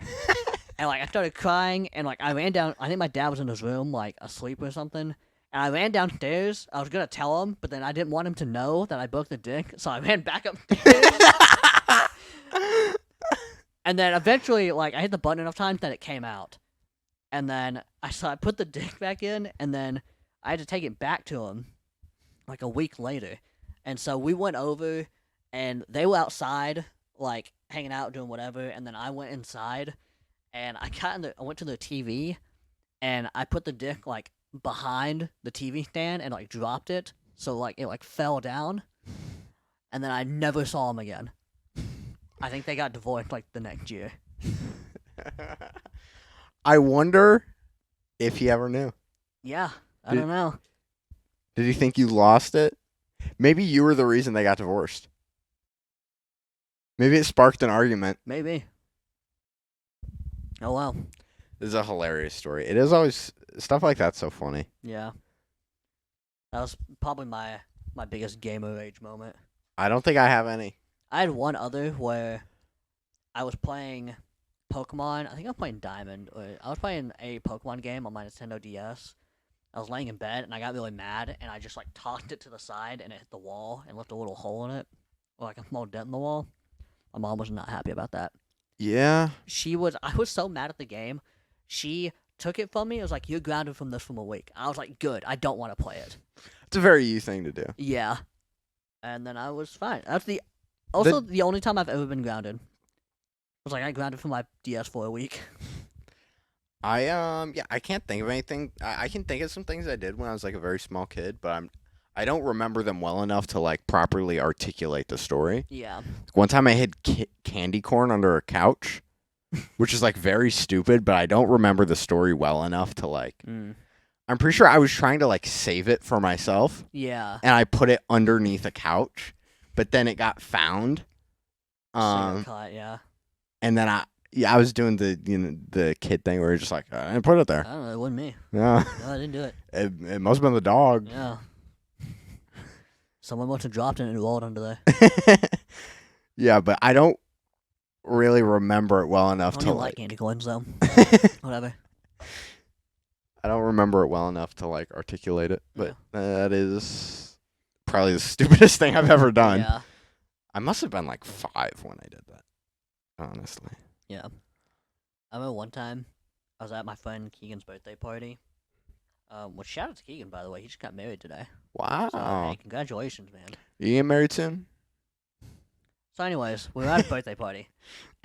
And, like, I started crying, and, like, I ran down. I think my dad was in his room, like, asleep or something. And I ran downstairs. I was going to tell him, but then I didn't want him to know that I broke the disc. So I ran back upstairs. And then eventually, like, I hit the button enough times that it came out. And then I put the disc back in, and then I had to take it back to him, like, a week later. And so we went over, and they were outside, like, hanging out, doing whatever. And then I went inside, and I went to the TV, and I put the disc, like, behind the TV stand and, like, dropped it. So, like, it, like, fell down. And then I never saw him again. I think they got divorced, like, the next year. I wonder if he ever knew. Yeah, I don't know. Did he think you lost it? Maybe you were the reason they got divorced. Maybe it sparked an argument. Maybe. Oh, well. This is a hilarious story. It is always... Stuff like that's so funny. Yeah. That was probably my biggest gamer age moment. I don't think I have any. I had one other where I was playing Pokemon. I think I was playing Diamond. Or I was playing a Pokemon game on my Nintendo DS. I was laying in bed, and I got really mad, and I just, like, tossed it to the side, and it hit the wall and left a little hole in it. Or, like, a small dent in the wall. My mom was not happy about that. Yeah. I was so mad at the game. She took it from me. It was like, you're grounded from this for a week. I was like, good. I don't want to play it. It's a very you thing to do. Yeah. And then I was fine. That's the only time I've ever been grounded. It was like I grounded from my DS for a week. I can't think of anything. I can think of some things I did when I was like a very small kid, but I don't remember them well enough to like properly articulate the story. Yeah. One time I hid candy corn under a couch, which is like very stupid, but I don't remember the story well enough to like. Mm. I'm pretty sure I was trying to like save it for myself, Yeah. and I put it underneath a couch, but then it got found. Caught, yeah. And then I was doing the kid thing where you're just like, I didn't put it there. I don't know. It wasn't me. Yeah, No, I didn't do it. it must have been the dog. Yeah. Someone must have dropped it and rolled under there. Yeah, but I don't really remember it well I enough don't to even like like. candy corns though. Whatever. I don't remember it well enough to like articulate it, but that is probably the stupidest thing I've ever done. Yeah. I must have been like 5 when I did that. Honestly. Yeah. I remember one time I was at my friend Keegan's birthday party. Which shout out to Keegan, by the way. He just got married today. Wow. So, hey, congratulations, man. You get married soon? So, anyways, we were at a birthday party,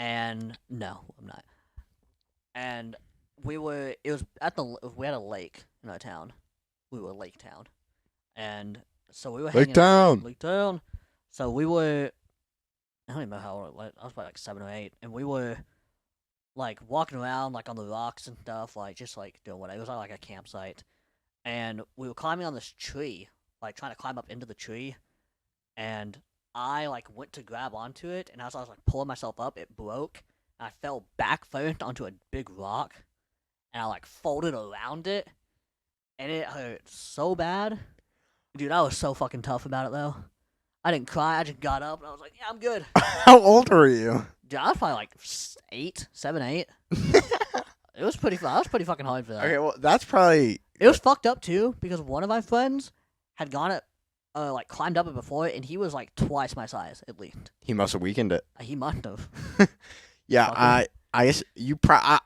and no, I'm not. And we had a lake in our town. We were Lake Town, and so we were Lake Town. Lake Town. So we were. I don't even know how old I was. I was probably like 7 or 8, and we were like walking around like on the rocks and stuff, like just like doing whatever. It was like a campsite, and we were climbing on this tree, like trying to climb up into the tree, and I like went to grab onto it, and as I was like pulling myself up, it broke, and I fell back first onto a big rock, and I like folded around it, and it hurt so bad. Dude, I was so fucking tough about it though. I didn't cry. I just got up and I was like, "Yeah, I'm good." How old were you? Dude, I was probably like 7, 8. It was pretty. I was pretty fucking hard for that. Okay, well, that's probably. It was fucked up too because one of my friends had gone it, like climbed up it before, and he was like twice my size at least. He must have weakened it. He must have. Yeah, Fucker. I guess you.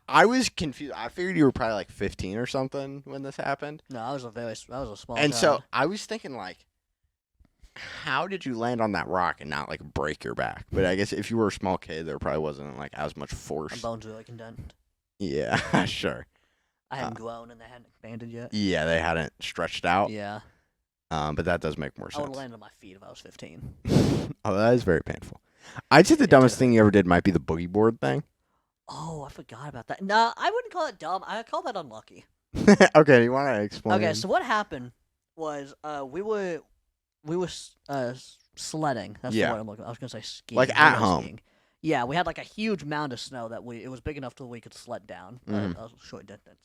I was confused. I figured you were probably like 15 or something when this happened. No, I was a small. And child. so I was thinking like, how did you land on that rock and not like break your back? But I guess if you were a small kid, there probably wasn't like as much my force. bones were like indented. Yeah, sure. I hadn't grown and they hadn't expanded yet. Yeah, they hadn't stretched out. Yeah, But that does make more I would sense. have landed on my feet if I was 15. Oh, that is very painful. I'd say the dumbest thing you ever did might be the boogie board thing. Oh, I forgot about that. Nah, I wouldn't call it dumb. I call that unlucky. Okay, do you want to explain? Okay, so what happened was we were sledding. That's Yeah. the word I'm looking. I was gonna say skiing. Like We at were home. skiing. Yeah, we had like a huge mound of snow that it was big enough till we could sled down Mhm. a short distance.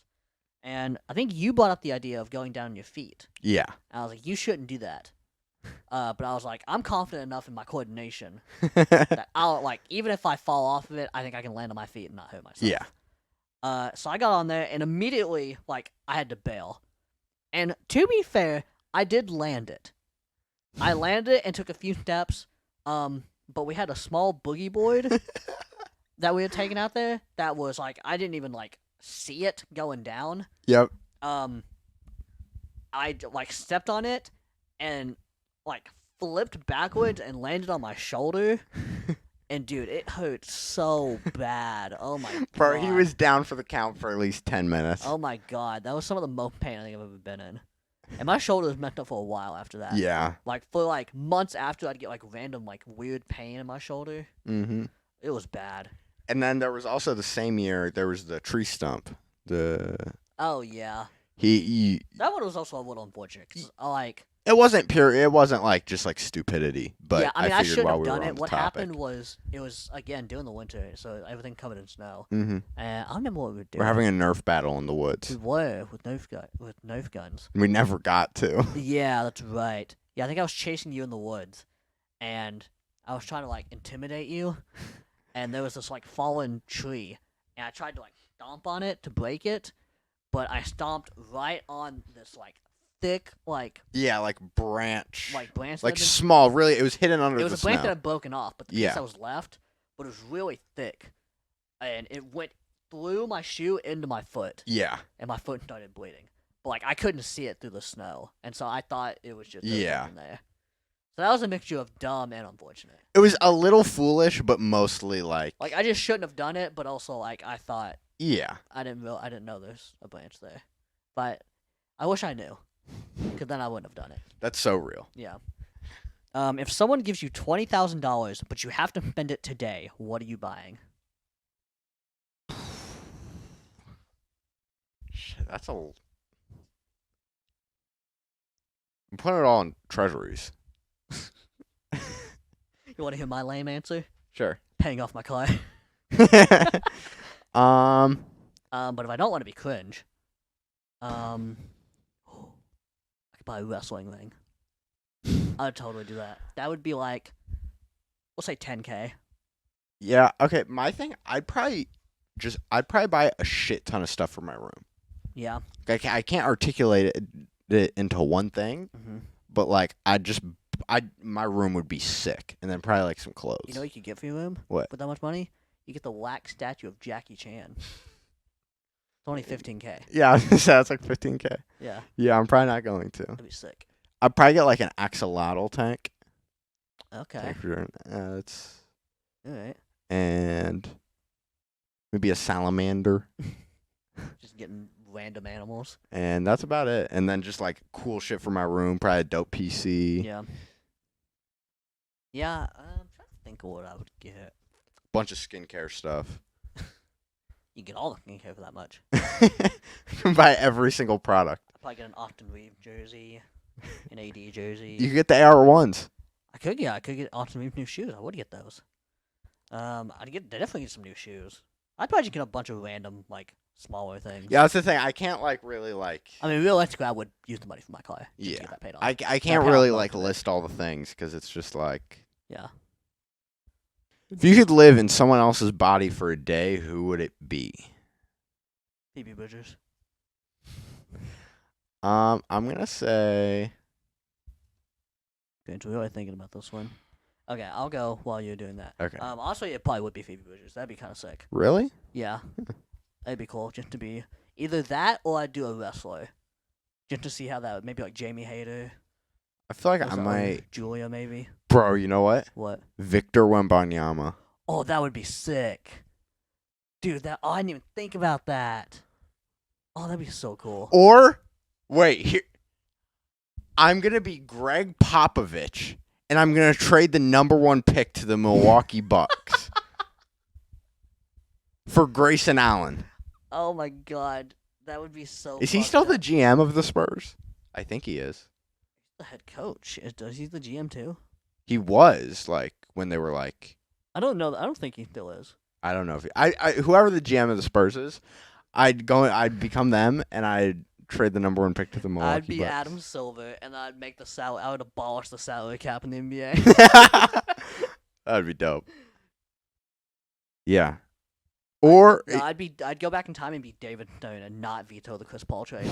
And I think you brought up the idea of going down on your feet. Yeah. And I was like, you shouldn't do that. But I was like, I'm confident enough in my coordination that I'll like even if I fall off of it, I think I can land on my feet and not hurt myself. Yeah. So I got on there and immediately like I had to bail. And to be fair, I did land it. I landed it and took a few steps. But we had a small boogie board that we had taken out there that was like I didn't even like see it going down. Yep. I like stepped on it and like flipped backwards and landed on my shoulder. And dude, it hurt so bad. Oh my god. Bro, he was down for the count for at least 10 minutes. Oh my god, that was some of the most pain I think I've ever been in. And my shoulder was messed up for a while after that. Yeah. Like for like months after, I'd get like random like weird pain in my shoulder. Mm-hmm. It was bad. And then there was also the same year, there was the tree stump. Oh yeah, He that one was also a little unfortunate. 'Cause, like it wasn't pure, it wasn't like just like stupidity, but yeah, I mean I figured shouldn't while have we were done on it. the What topic. happened was it was again during the winter, so everything covered in snow. Mm-hmm. And I don't remember what we were doing. We're having a Nerf battle in the We woods. were with Nerf guns. We never got to. Yeah, that's right. Yeah, I think I was chasing you in the woods, and I was trying to like intimidate you, and there was this like fallen tree, and I tried to like stomp on it to break it, but I stomped right on this like thick like Yeah, like branch. branch. Like that had small, really. It was hidden under been, it the was a branch snow. that had broken off, but the Yeah. piece that was left, but it was really thick, and it went through my shoe into my foot, Yeah. and my foot started bleeding. But like I couldn't see it through the snow, and so I thought it was just Yeah. in there. So that was a mixture of dumb and unfortunate. It was a little foolish, but mostly like Like I just shouldn't have done it, but also like I thought yeah. I didn't know there's a branch there, but I wish I knew. Because then I wouldn't have done it. That's so real. Yeah. If someone gives you $20,000, but you have to spend it today, what are you buying? Shit, that's a. I'm putting it all in treasuries. You want to hear my lame answer? Sure. Paying off my car. Um. But if I don't want to be cringe, I could buy a wrestling ring. I would totally do that. That would be like, we'll say 10K. Yeah. Okay. My thing, I'd probably buy a shit ton of stuff for my room. Yeah. I can't articulate it into one thing, Mm-hmm. but like my room would be sick, and then probably like some clothes. You know what you could get for your room? What? With that much money? You get the wax statue of Jackie Chan. It's only 15K. Yeah, that's like 15K. Yeah. Yeah, I'm probably not going to. That'd be sick. I'd probably get like an axolotl tank. Okay. It's Alright. and maybe a salamander, Just getting random animals. and that's about it. And then just like cool shit for my room, probably a dope PC, Yeah. Yeah, I'm trying to think of what I would get. bunch of skincare stuff. You get all the skincare for that much. You can buy every single product. I'd probably get an Austin Reeves jersey, an AD jersey. You can get the AR1s. I could get Austin Reeves new shoes. I would get those. I'd definitely get some new shoes. I'd probably just get a bunch of random, like, smaller things. Yeah, that's the thing. I can't like really like. I mean, realistically, I would use the money for my car. Just Yeah. to get that paid off. I That can't paid really off like most of it. list all the things because it's just like. Yeah. If you could live in someone else's body for a day, who would it be? Phoebe Bridgers. I'm gonna say. We're really thinking about this one. Okay, I'll go while you're doing that. Okay. Also, it probably would be Phoebe Bridgers. That'd be kind of sick. Really? Yeah. That'd be cool, just to be either that or I'd do a wrestler. Just to see how that would, maybe like Jamie Hayter. I feel like or I something. might. Julia, maybe. Bro, you know what? What? Victor Wembanyama. Oh, that would be sick. Dude, I didn't even think about that. Oh, that'd be so cool. Or, wait, here. I'm gonna be Greg Popovich, and I'm gonna trade the #1 pick to the Milwaukee Bucks for Grayson Allen. Oh my god. That would be so Is he fucked still the up. GM of the Spurs? I think he is. The head coach? Does he the GM too? He was like when they were like. I don't know. I don't think he still is. I don't know if whoever the GM of the Spurs is, I'd become them, and I'd trade the #1 pick to the Milwaukee I'd be Bucks. Adam Silver, and I'd make the salary. I would abolish the salary cap in the NBA. That'd be dope. Yeah. Or No, I'd go back in time and be David Stone and not veto the Chris Paul trade.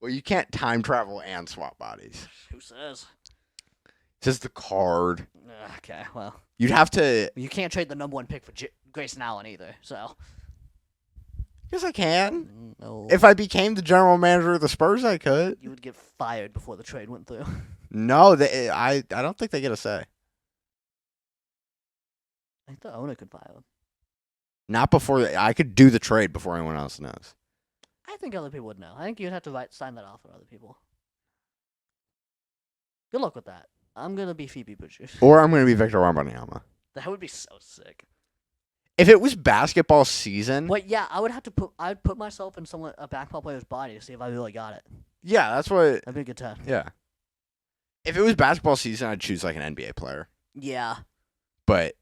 well, you can't time travel and swap bodies. Who says? It's just the card. Okay, well, You'd have to. you can't trade the #1 pick for Grayson Allen either. So. Yes, I can. No. If I became the general manager of the Spurs, I could. You would get fired before the trade went through. No, I don't think they get a say. I think the owner could fire him. Not before I could do the trade before anyone else knows. I think other people would know. I think you'd have to sign that off for other people. Good luck with that. I'm gonna be Phoebe Bridgers. Or I'm going to be Victor Wembanyama. That would be so sick. If it was basketball season, But yeah, I'd put myself in a basketball player's body to see if I really got it. yeah, that's what. That'd be a good test. Yeah. If it was basketball season, I'd choose like an NBA player. Yeah. But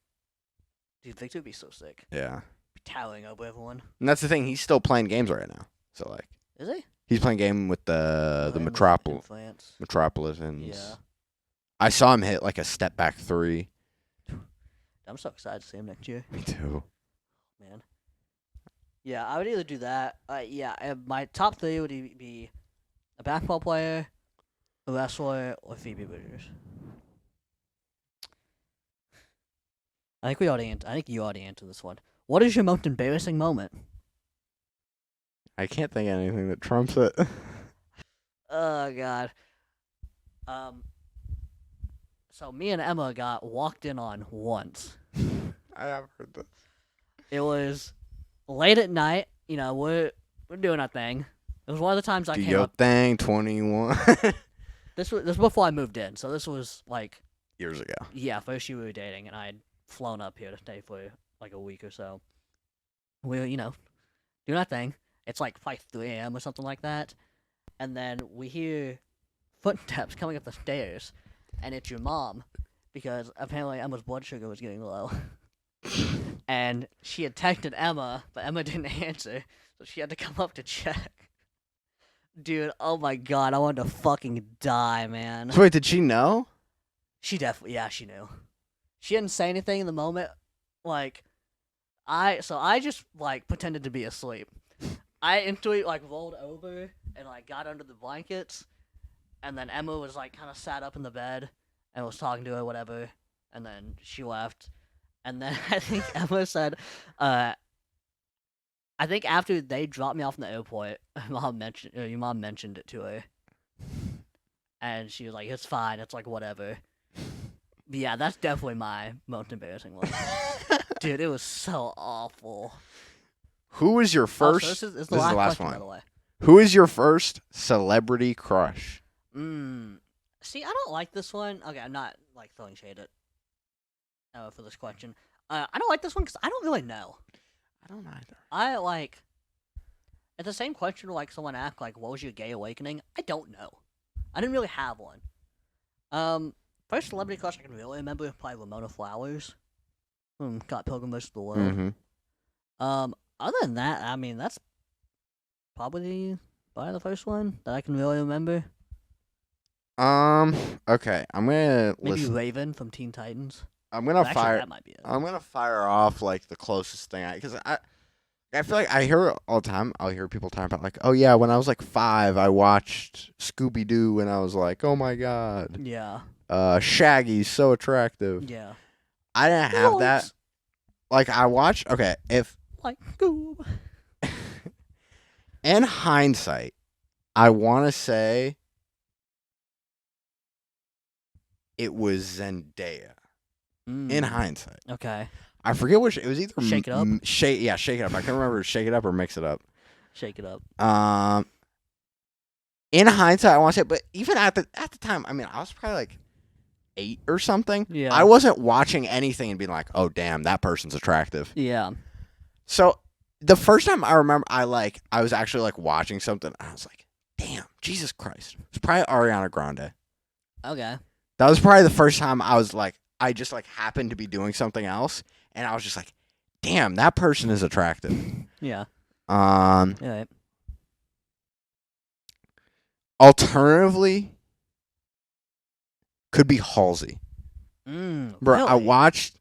Dude, Victor would be so sick. yeah, Be towering over everyone. and that's the thing. He's still playing games right now. So like, Is he? he's playing game with the In France. Metropolitans. Yeah. I saw him hit like a step back 3. I'm so excited to see him next year. Me too. Man. Yeah, I would either do that. My top 3 would be a basketball player, a wrestler, or Phoebe Bridgers. I think you already answered this one. What is your most embarrassing moment? I can't think of anything that trumps it. Oh god. So me and Emma got walked in on once. I have heard this. It was late at night. You know, we're doing our thing. It was one of the times I Do came your up. thing, 21 This was before I moved in, so this was like years ago. yeah, first year we were dating, and I had flown up here to stay for like a week or so. We were, doing our thing. It's like probably 3 a.m. or something like that, and then we hear footsteps coming up the stairs, and it's your mom, because apparently Emma's blood sugar was getting low. And she had texted Emma, but Emma didn't answer, so she had to come up to check. Dude, oh my god, I wanted to fucking die, man. So wait, did she know? She definitely, yeah, she knew. She didn't say anything in the moment. Like, so I just like pretended to be asleep. I instantly like rolled over and like got under the blankets, and then Emma was like kind of sat up in the bed and was talking to her, whatever, and then she left. And then I think Emma said, I think after they dropped me off in the airport, your mom mentioned it to her, and she was like, "It's fine. It's like whatever." But yeah, that's definitely my most embarrassing one. Dude, it was so awful. Who was your Oh, so first? this is this the is last the last question, by one. the way. Who is your first celebrity crush? See, I don't like this one. Okay, I'm not like throwing shade at for this question. I don't like this one because I don't really know. I don't either. I like. It's the same question like someone asked, like, what was your gay awakening? I don't know. I didn't really have one. First celebrity crush I can really remember probably Ramona Flowers from Scott Pilgrim vs. the World. Mm-hmm. Other than that, I mean, that's probably the first one that I can really remember. Okay, I'm gonna Maybe listen. Raven from Teen Titans. I'm gonna Actually, fire. that might be it. I'm gonna fire off like the closest thing because I feel like I hear it all the time. I'll hear people talking about like, oh yeah, when I was like 5, I watched Scooby Doo, and I was like, oh my god, Yeah. Shaggy's so attractive. Yeah. I didn't have that. Like I watched. Okay, if Like Scoob. in hindsight, I want to say it was Zendaya. In hindsight, Okay. I forget which. It was either Shake It Up? Shake It Up. I can't remember Shake It Up or Mix It Up. Shake It Up. In hindsight, I want to say, but even at the time, I mean, I was probably like 8 or something. Yeah. I wasn't watching anything and being like, oh damn, that person's attractive. Yeah. So the first time I remember, I was actually like watching something, and I was like, damn, Jesus Christ. It was probably Ariana Grande. Okay. That was probably the first time I was like, I just like happened to be doing something else, and I was just like, damn, that person is attractive. Yeah. Um, Alternatively, could be Halsey. Bro, Really? I watched.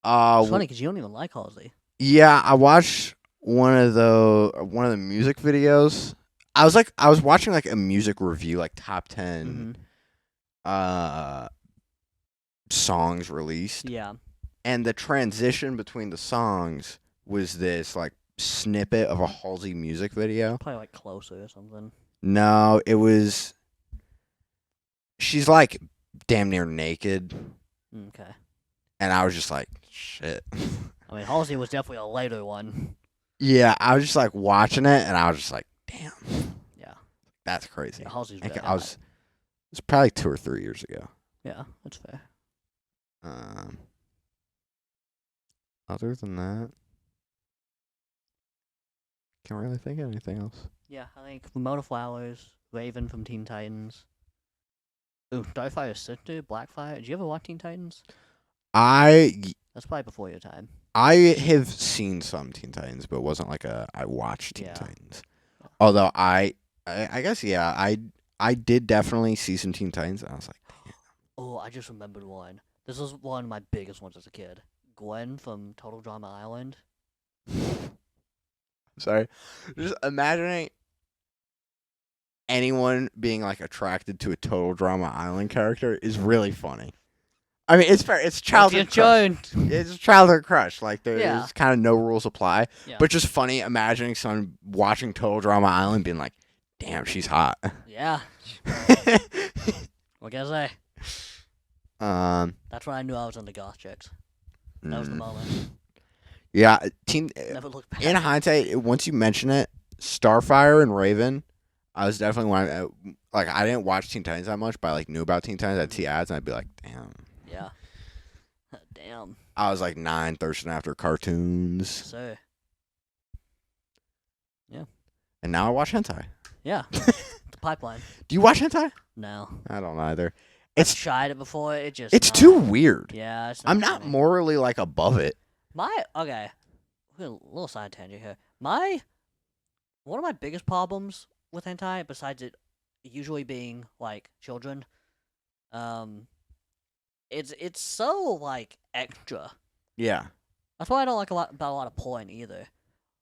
It's funny because you don't even like Halsey. Yeah, I watched one of the music videos. I was watching like a music review, like top 10 songs released, Yeah. and the transition between the songs was this like snippet of a Halsey music video. Probably like Closer or something. No, it was. She's like damn near naked, Okay. and I was just like, shit. I mean, Halsey was definitely a later one. Yeah, I was just like watching it, and I was just like, damn. Yeah. That's crazy. Yeah, Halsey's Like, bad. it was probably 2 or 3 years ago. Yeah, that's fair. Other than that, can't really think of anything else. Yeah, I think Ramona Flowers, Raven from Teen Titans. Ooh, Starfire's sister, Blackfire. Did you ever watch Teen Titans? That's probably before your time. I have seen some Teen Titans, but it wasn't like I watched Teen Yeah. Titans. Although I guess I did definitely see some Teen Titans, and I was like, Oh, I just remembered one. This was one of my biggest ones as a kid. Gwen from Total Drama Island. sorry, just imagining anyone being like attracted to a Total Drama Island character is really funny. I mean, it's fair. It's childhood crush. It's a childhood crush. Like there's kind of no rules apply. Yeah. But just funny imagining someone watching Total Drama Island being like, "Damn, she's hot." Yeah. What can I say? That's when I knew I was into goth chicks. That was the moment. Yeah, Never looked back. in hindsight, once you mention it, Starfire and Raven. I was definitely like I didn't watch Teen Titans that much, but I like knew about Teen Titans. I'd see ads and I'd be like, damn. Yeah. Damn. I was like 9, thirsting after cartoons, So. and now I watch hentai. Yeah. The pipeline. Do you watch hentai? No. I don't either. I've It's tried it before. It just. it's too weird. Yeah. It's I'm not for me. morally like above it. Okay. A little side tangent here. One of my biggest problems with hentai, besides it usually being like children, it's so like extra. Yeah. That's why I don't like about a lot of porn either,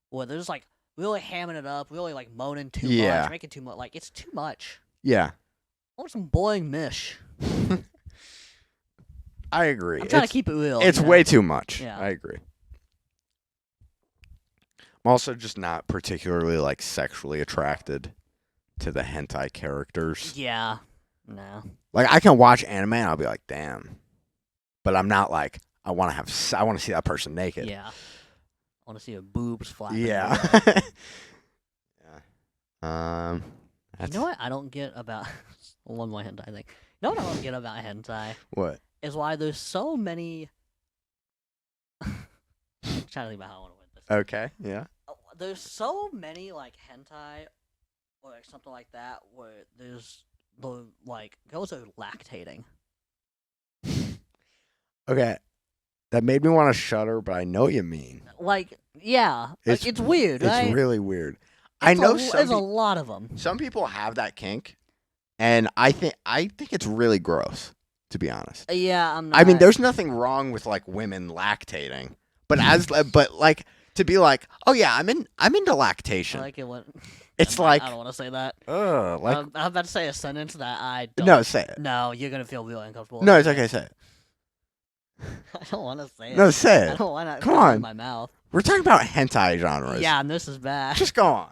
where they're just like really hamming it up, really like moaning too Yeah. much, making too much. Like it's too much. Yeah. I want some boring mish. I agree. I'm trying to keep it real. It's you know? way too much. Yeah. I agree. I'm also just not particularly like sexually attracted to the hentai characters. Yeah. No. Like I can watch anime and I'll be like, damn. But I'm not like I want to see that person naked. Yeah. I want to see her boobs flapping. Yeah. around. yeah. You know what I don't get about one more hentai thing. You know what I don't get about hentai What? is why there's so many. I'm trying to think about how I want to win this. Okay. Yeah. There's so many like hentai or like, something like that where there's the like girls are lactating. Okay. That made me want to shudder, but I know what you mean. Like yeah, It's- it's weird, right? It's really weird. I know there's a lot of them. some people have that kink, and I think it's really gross, to be honest. Yeah, I'm not. I mean, there's nothing wrong with like women lactating, but like to be like, oh yeah, I'm into I lactation. like it when. It's I like, don't want to say that. like I'm about to say a sentence that I don't. no, say it. No, you're gonna feel really uncomfortable. No, it's okay. Say it. I don't want to say it. No, say I it. don't want to. Come on. In my mouth. We're talking about hentai genres. Yeah, and this is bad. Just go on.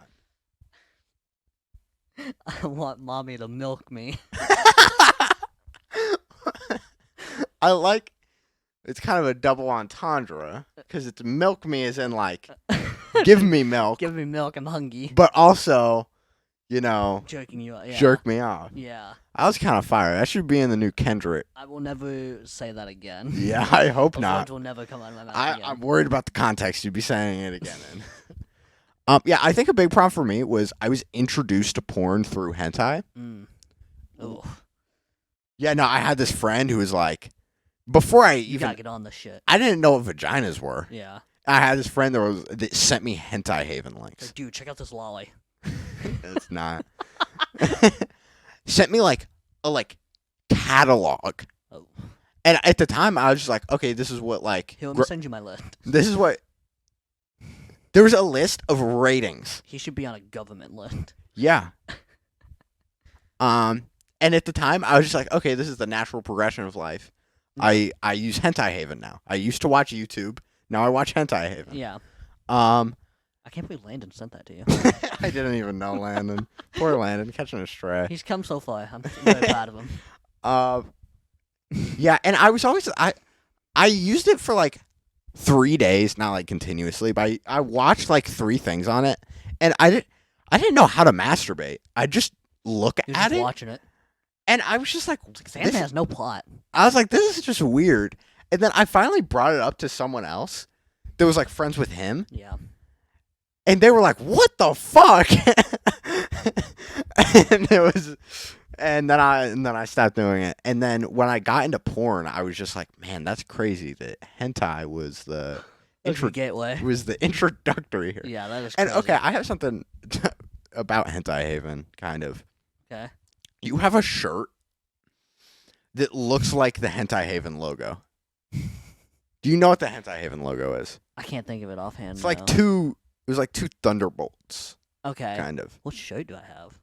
I want mommy to milk me. I like. It's kind of a double entendre because it's milk me as in like give me milk, Give me milk. I'm hungry. but also, you know, Jerking you. Yeah. jerk me off. Yeah. I was kind of fired. That should be in the new Kendrick. I will never say that again. Yeah, I hope Those not. words will never come out of my mouth again. I'm worried about the context you'd be saying it again in. Yeah, I think a big problem for me was I was introduced to porn through hentai. Ooh. Yeah, no, I had this friend who was like, before I You gotta even, get on this shit. I didn't know what vaginas were. Yeah. I had this friend that sent me hentai haven links. Like, dude, check out this lolly. It's not. Sent me like a catalog. Oh. And at the time, I was just like, okay, this is what like. Here, let me send you my list. This is what. There was a list of ratings. He should be on a government list. Yeah. And at the time, I was just like, okay, this is the natural progression of life. I use Hentai Haven now. I used to watch YouTube. Now I watch Hentai Haven. Yeah. I can't believe Landon sent that to you. I didn't even know Landon. Poor Landon, catching a stray. He's come so far. I'm very proud of him. Yeah, and I was always I used it for like 3 days, not like continuously, but I watched like 3 things on it, and I didn't know how to masturbate. I just look You're at just it, watching it. and I was just like, This anime has no plot. I was like, this is just weird. And then I finally brought it up to someone else that was like friends with him, Yeah. and they were like, "What the fuck?" and then I stopped doing it. And then when I got into porn, I was just like, "Man, that's crazy that hentai was the That's your gateway. was the introductory here." Yeah, that is And crazy. okay, I have something about Hentai Haven, kind of. Okay. You have a shirt that looks like the Hentai Haven logo. Do you know what the Hentai Haven logo is? I can't think of it offhand. It's like no. two. It was like 2 thunderbolts, Okay. kind of. What shirt do I have?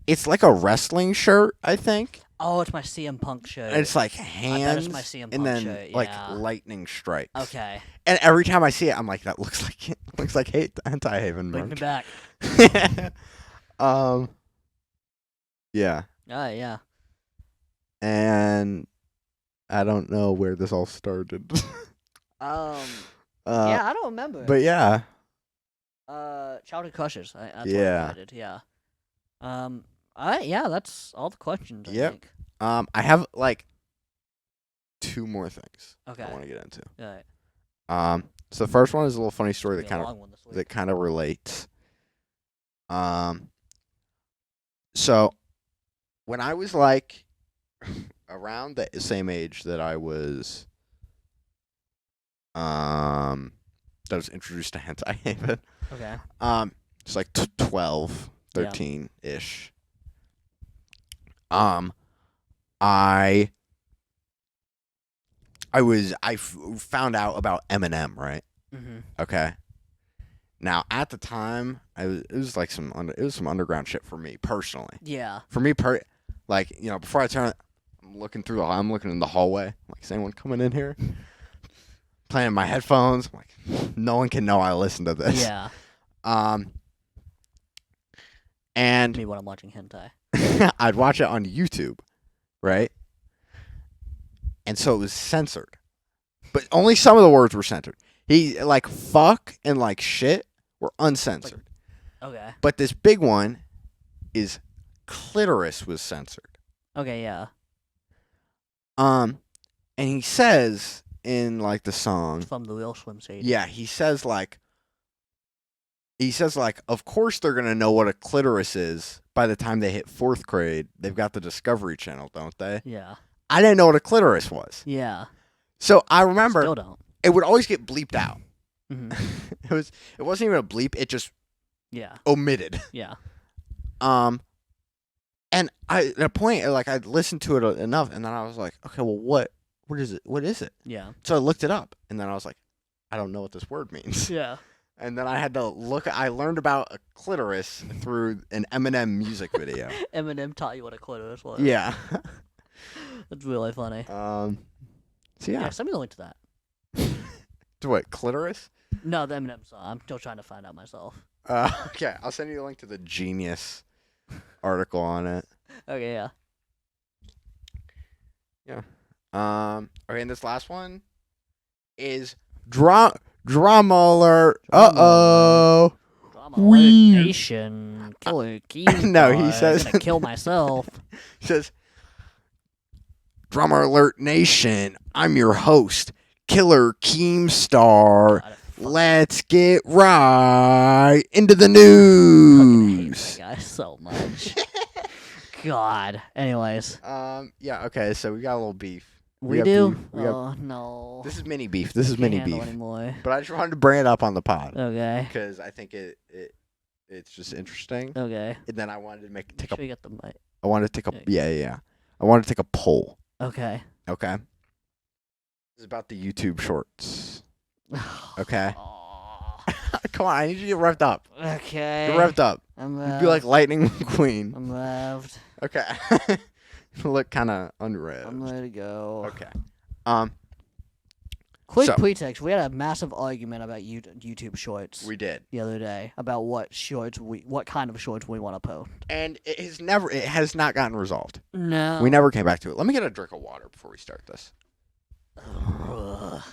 It's like a wrestling shirt, I think. Oh, it's my CM Punk shirt. And it's like I bet hands it's my CM and Punk then shirt. like Yeah. lightning strikes. Okay. And every time I see it, I'm like, that looks like Hentai Haven. Bring me merch. back. Yeah. Yeah. And I don't know where this all started. Yeah, I don't remember. But yeah. childhood crushes. That's Yeah. what I did. Yeah. Yeah, that's all the questions. I Yep. think. I have like two more things Okay. I want to get into. All right. So the first one is a little funny story It's that gonna be a kind of long one this week. relates. So when I was like around the same age that I was introduced to Hentai Haven. Okay. It's like 12, Yeah. 13 ish. I found out about Eminem, right? Mhm. Okay. Now at the time, it was like some underground shit for me personally. Yeah. For me, like, you know, before I turn, I'm looking in the hallway. Like, is anyone coming in here? Playing my headphones. I'm like, no one can know I listen to this. Yeah. And Me when I'm watching hentai. I'd watch it on YouTube, right? And so it was censored, but only some of the words were censored. He like fuck and like shit were uncensored, Okay. but this big one is clitoris was censored. Okay. Yeah. And he says in like the song, It's from the Real Slim Shady. yeah, he says like, of course they're gonna know what a clitoris is by the time they hit 4th grade. They've got the Discovery Channel, don't they? Yeah. I didn't know what a clitoris was. Yeah. So I remember Still don't. it would always get bleeped out. Mhm. It wasn't even a bleep, it just Yeah. omitted. Yeah. And at a point, like, I'd listened to it enough, and then I was like, okay, well, what is it? What is it? Yeah. So I looked it up, and then I was like, I don't know what this word means. Yeah. And then I had to I learned about a clitoris through an Eminem music video. Eminem taught you what a clitoris was. Yeah. That's really funny. So Yeah. yeah. Send me the link to that. To what, clitoris? No, the Eminem song. I'm still trying to find out myself. Okay, I'll send you a link to the Genius article on it. Okay. Yeah. Okay, and this last one is drama alert. Uh-oh. Drama Weird. Alert Nation. Killer Keemstar. No, he says- I'm gonna kill myself. He says, Drama Alert Nation, I'm your host, Killer Keemstar. God, Let's get right into the I fucking hate news. that guy so much. God. Anyways, Yeah, okay, so we got a little beef. we got do. beef. We got- Oh no. This is mini beef. This is Can't mini handle beef. anymore. But I just wanted to bring it up on the pod Okay. because I think it's just interesting. Okay. And then I wanted to Make take sure you get the mic. I wanted to take a Okay. yeah. I wanted to take a poll. Okay. Okay. This is about the YouTube shorts. Okay. Come on, I need you to get revved up. Okay. Get revved up. I'm You'd be like Lightning McQueen. I'm revved. Okay. Look kind of I'm unrevved. ready to go. Okay. Quick So- pretext. We had a massive argument about YouTube Shorts We did. the other day about what kind of shorts we want to post. And it has not gotten resolved. No. We never came back to it. Let me get a drink of water before we start this. Ugh.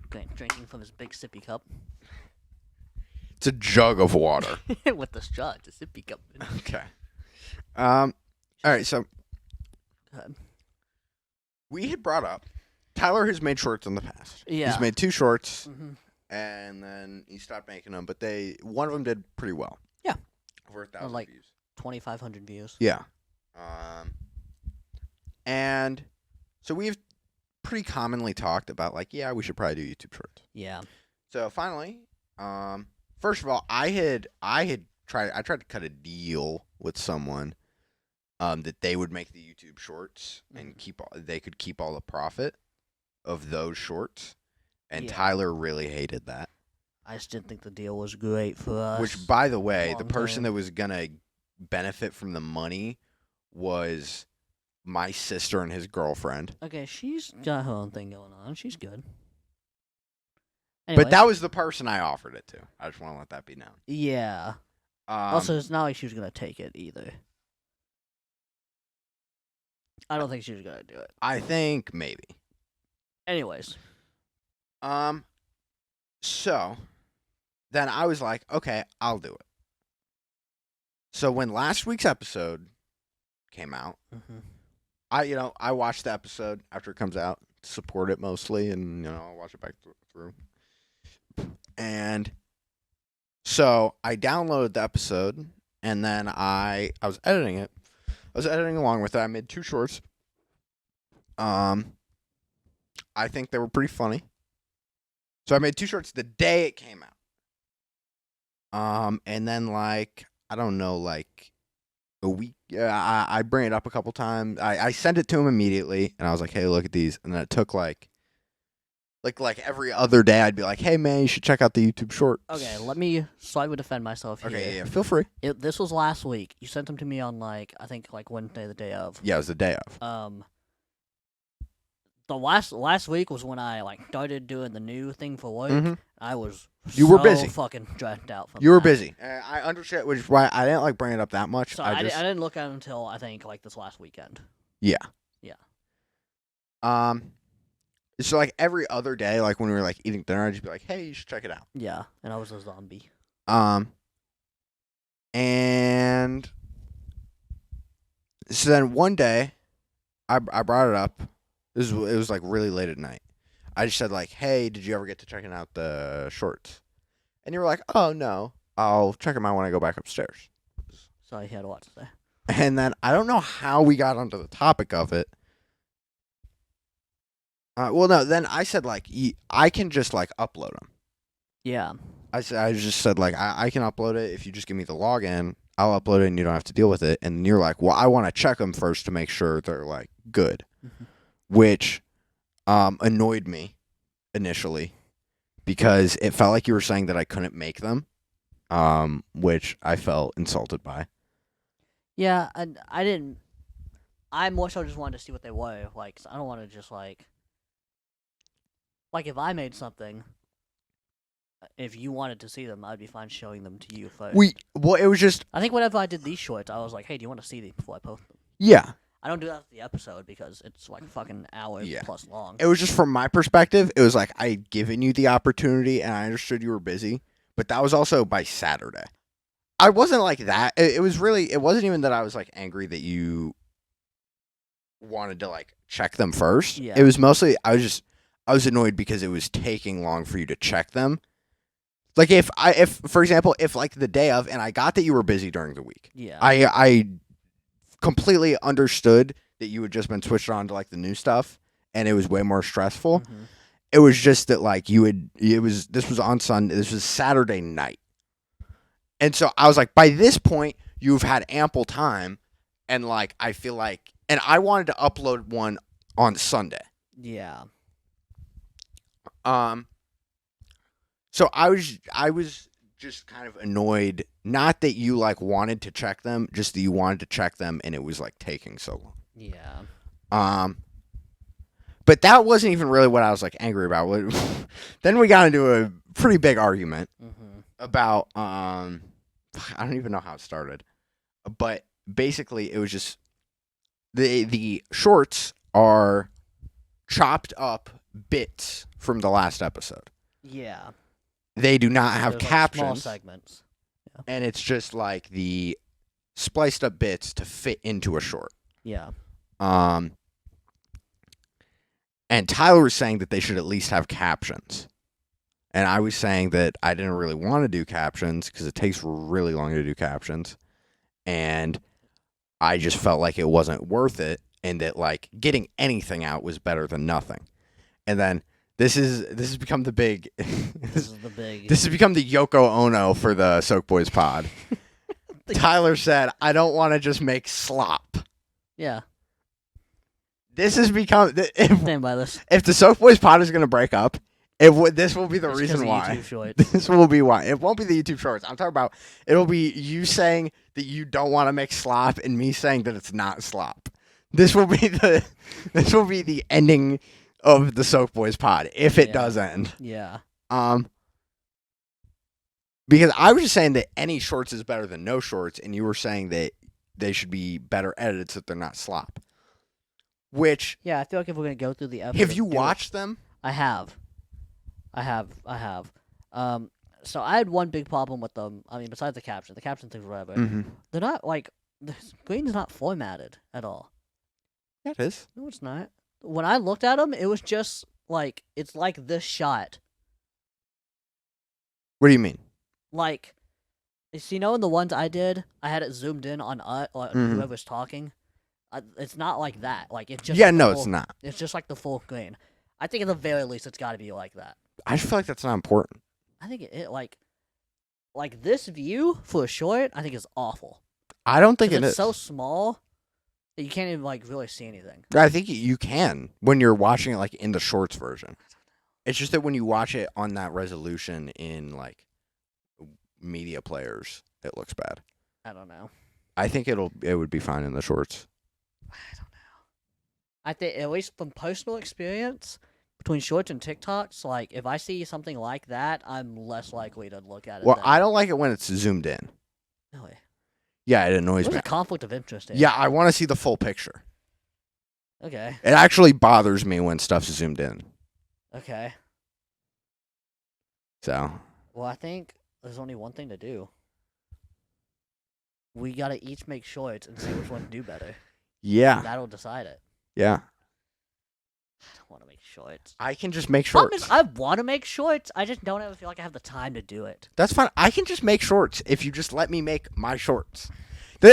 Okay, drinking from this big sippy cup. It's a jug of water. With the straw, it's a sippy cup. Okay. All right, so Go ahead. we had brought up Tyler has made shorts in the past. Yeah. He's made 2 shorts Mhm. and then he stopped making them, but one of them did pretty well. Yeah. Over 1,000 like- views. 2,500 views. Yeah. And so we've pretty commonly talked about like, yeah, we should probably do YouTube shorts. Yeah. So finally, first of all, I tried to cut a deal with someone that they would make the YouTube shorts and they could keep all the profit of those shorts. And Yeah. Tyler really hated that. I just didn't think the deal was great for us. Which, by the way, the long person term. that was gonna benefit from the money was my sister and his girlfriend. Okay, she's got her own thing going on. She's good. But Anyways, that was the person I offered it to. I just want to let that be known. yeah. Also, it's not like she was gonna take it either. I don't think she's gonna do it. I think maybe. Anyways, So then I was like, okay, I'll do it. So when last week's episode came out, I watched the episode after it comes out, support it mostly, and I'll watch it back through. And so I downloaded the episode, and then I was editing it. I was editing along with it. I made 2 shorts. I think they were pretty funny. So I made 2 shorts the day it came out. And then I don't know, a week. I bring it up a couple times. I sent it to him immediately, and I was like, "Hey, look at these." And then it took like every other day, I'd be like, "Hey, man, you should check out the YouTube shorts." okay, so I would defend myself here. Okay, yeah, feel free. This was last week. You sent them to me on I think Wednesday, the day of. Yeah, it was the day of. The last week was when I started doing the new thing for work. Mhm. I was You were so busy. fucking dragged out from You were that. busy. I understand, which is why I didn't bring it up that much. So I didn't look at it until I think this last weekend. Yeah. Yeah. So every other day, when we were eating dinner, I'd just be like, "Hey, you should check it out." Yeah, and I was a zombie. And so then one day, I brought it up. It was really late at night. I just said "Hey, did you ever get to checking out the shorts?" And you were like, "Oh no, I'll check them out when I go back upstairs." So he had a lot to say. And then I don't know how we got onto the topic of it. Well, no. Then I said I can just upload them. Yeah. I just said I can upload it if you just give me the login. I'll upload it and you don't have to deal with it. And you're like, well, I want to check them first to make sure they're good, which annoyed me initially because it felt like you were saying that I couldn't make them, which I felt insulted by. Yeah, and I didn't. I more so just wanted to see what they were. 'Cause I don't want to just if I made something. If you wanted to see them, I'd be fine showing them to you first. Well, it was just I think whenever I did these shorts, I was like, "Hey, do you want to see these before I post them?" yeah. I don't do that for the episode because it's fucking hour Yeah. plus long. It was just from my perspective. It was I'd given you the opportunity and I understood you were busy, but that was also by Saturday. I wasn't like that. It was really. It wasn't even that I was angry that you wanted to check them first. Yeah. It was mostly I was annoyed because it was taking long for you to check them. If for example, if the day of, and I got that you were busy during the week. Yeah. I completely understood that you had just been switched on to the new stuff, and it was way more stressful. Mhm. It was just that this was on Sunday. This was Saturday night, and so I was by this point you've had ample time, and I feel and I wanted to upload one on Sunday. Yeah. So I was just kind of annoyed, not that you wanted to check them, just that you wanted to check them and it was taking so long. Yeah. But that wasn't even really what I was angry about. Then we got into a pretty big argument about I don't even know how it started. But basically it was just the shorts are chopped up bits from the last episode. Yeah. They do not have There's, captions. small segments. Yeah. And it's just the spliced up bits to fit into a short. Yeah. And Tyler was saying that they should at least have captions. And I was saying that I didn't really want to do captions because it takes really long to do captions. And I just felt like it wasn't worth it and that getting anything out was better than nothing. And then this has become the big This has become the Yoko Ono for the Soak Boys pod. Tyler said, "I don't want to just make slop." Yeah. This has become Stand by this. if the Soak Boys pod is going to break up, this will be the reason why. YouTube shorts. This will be why. It won't be the YouTube shorts. I'm talking about it'll be you saying that you don't want to make slop and me saying that it's not slop. This will be the ending of the Soak Boys pod if it does end. Yeah. Because I was just saying that any shorts is better than no shorts, and you were saying that they should be better edited so that they're not slop. which Yeah, I feel like if we're gonna go through the episode, have you do it- watched them? I have. So I had one big problem with them. I mean, besides the caption thing's whatever. Mm-hmm. They're not like the screen's not formatted at all. Yeah, it is. No, it's not. When I looked at them, it was just like it's like this shot. What do you mean? Like, you know, in the ones I did, I had it zoomed in on Mhm. whoever's talking. It's not like that. Like it's just Yeah, like the no, full- it's not. It's just like the full screen. I think at the very least, it's got to be like that. I just feel like that's not important. I think it like this view for a short, I think is awful. I don't think 'Cause it it's is. so small that you can't even like really see anything. I think you can when you're watching it like in the shorts version. It's just that when you watch it on that resolution in like media players, it looks bad. I don't know. I think it would be fine in the shorts. I don't know. I think at least from personal experience between shorts and TikToks, like if I see something like that, I'm less likely to look at it. Well, than- I don't like it when it's zoomed in. Really? Yeah, it annoys There's me. a conflict of interest. Yeah, I want to see the full picture. Okay. It actually bothers me when stuff's zoomed in. Okay. So, Well, I think there's only one thing to do. We gotta each make shorts and see which one do better. yeah. That'll decide it. Yeah. I don't want to make shorts. I can just make Problem shorts. is, I want to make shorts. I just don't ever feel like I have the time to do it. That's fine. I can just make shorts if you just let me make my shorts.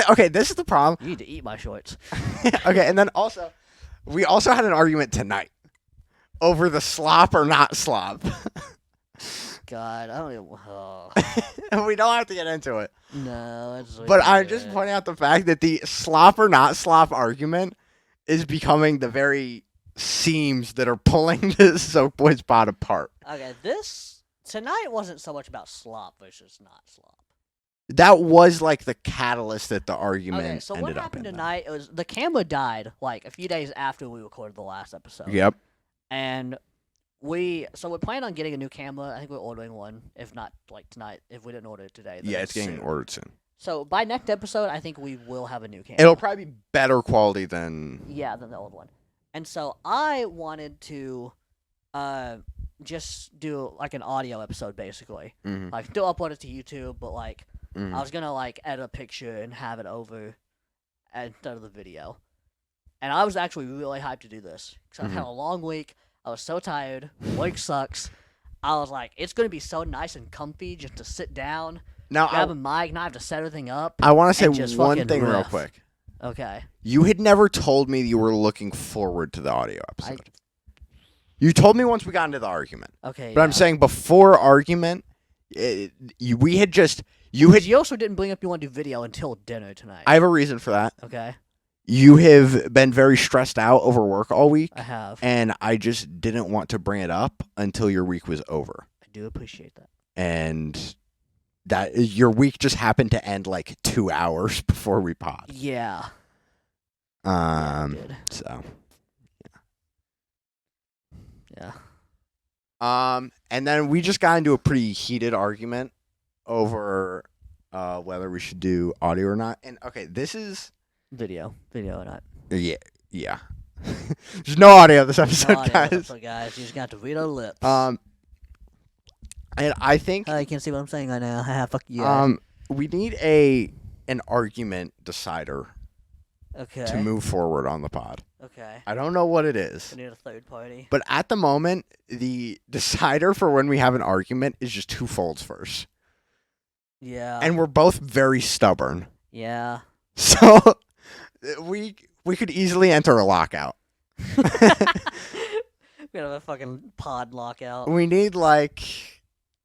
Okay, this is the problem. You need to eat my shorts. Okay, and then also, we also had an argument tonight over the slop or not slop. God, I don't even. Oh. And we don't have to get into it. No, it's. But I'm just pointing out the fact that the slop or not slop argument is becoming the very seams that are pulling this Soak Boys pod apart. Okay, this tonight wasn't so much about slop versus not slop. That was like the catalyst that the argument Okay, so what ended up happened in. tonight? It was the camera died like a few days after we recorded the last episode. Yep. And we're planning on getting a new camera. I think we're ordering one. If not like tonight, if we didn't order it today, then Yeah, it's getting soon. ordered soon. So by next episode, I think we will have a new camera. It'll probably be better quality than. Yeah, than the old one. And so I wanted to just do like an audio episode basically. Mhm. Like still upload it to YouTube, but like Mhm. I was gonna like edit a picture and have it over instead of the video. And I was actually really hyped to do this because I've had a long week. I was so tired. Work sucks. I was like, it's gonna be so nice and comfy just to sit down, Now, grab a mic, not have to set everything up. I want to and say just one fucking thing real riff. quick. Okay. You had never told me you were looking forward to the audio episode. You told me once we got into the argument. Okay. But I'm saying before argument, we had just. You had. You also didn't bring up you want to do video until dinner tonight. I have a reason for that. Okay. You have been very stressed out over work all week, I have. and I just didn't want to bring it up until your week was over. I do appreciate that. And that your week just happened to end like 2 hours before we pod. Yeah. Yeah, it did. So. Yeah. And then we just got into a pretty heated argument over whether we should do audio or not. And okay, this is Video or not. yeah. There's no audio this episode, No audio guys. episode, guys. You just got to read our lips. And I think You can't see what I'm saying right now. Fuck you. we need an argument decider Okay. to move forward on the pod. Okay. I don't know what it is. We need a third party. But at the moment, the decider for when we have an argument is just two folds first. Yeah. And we're both very stubborn. Yeah. So we could easily enter a lockout. We have a fucking pod lockout. We need like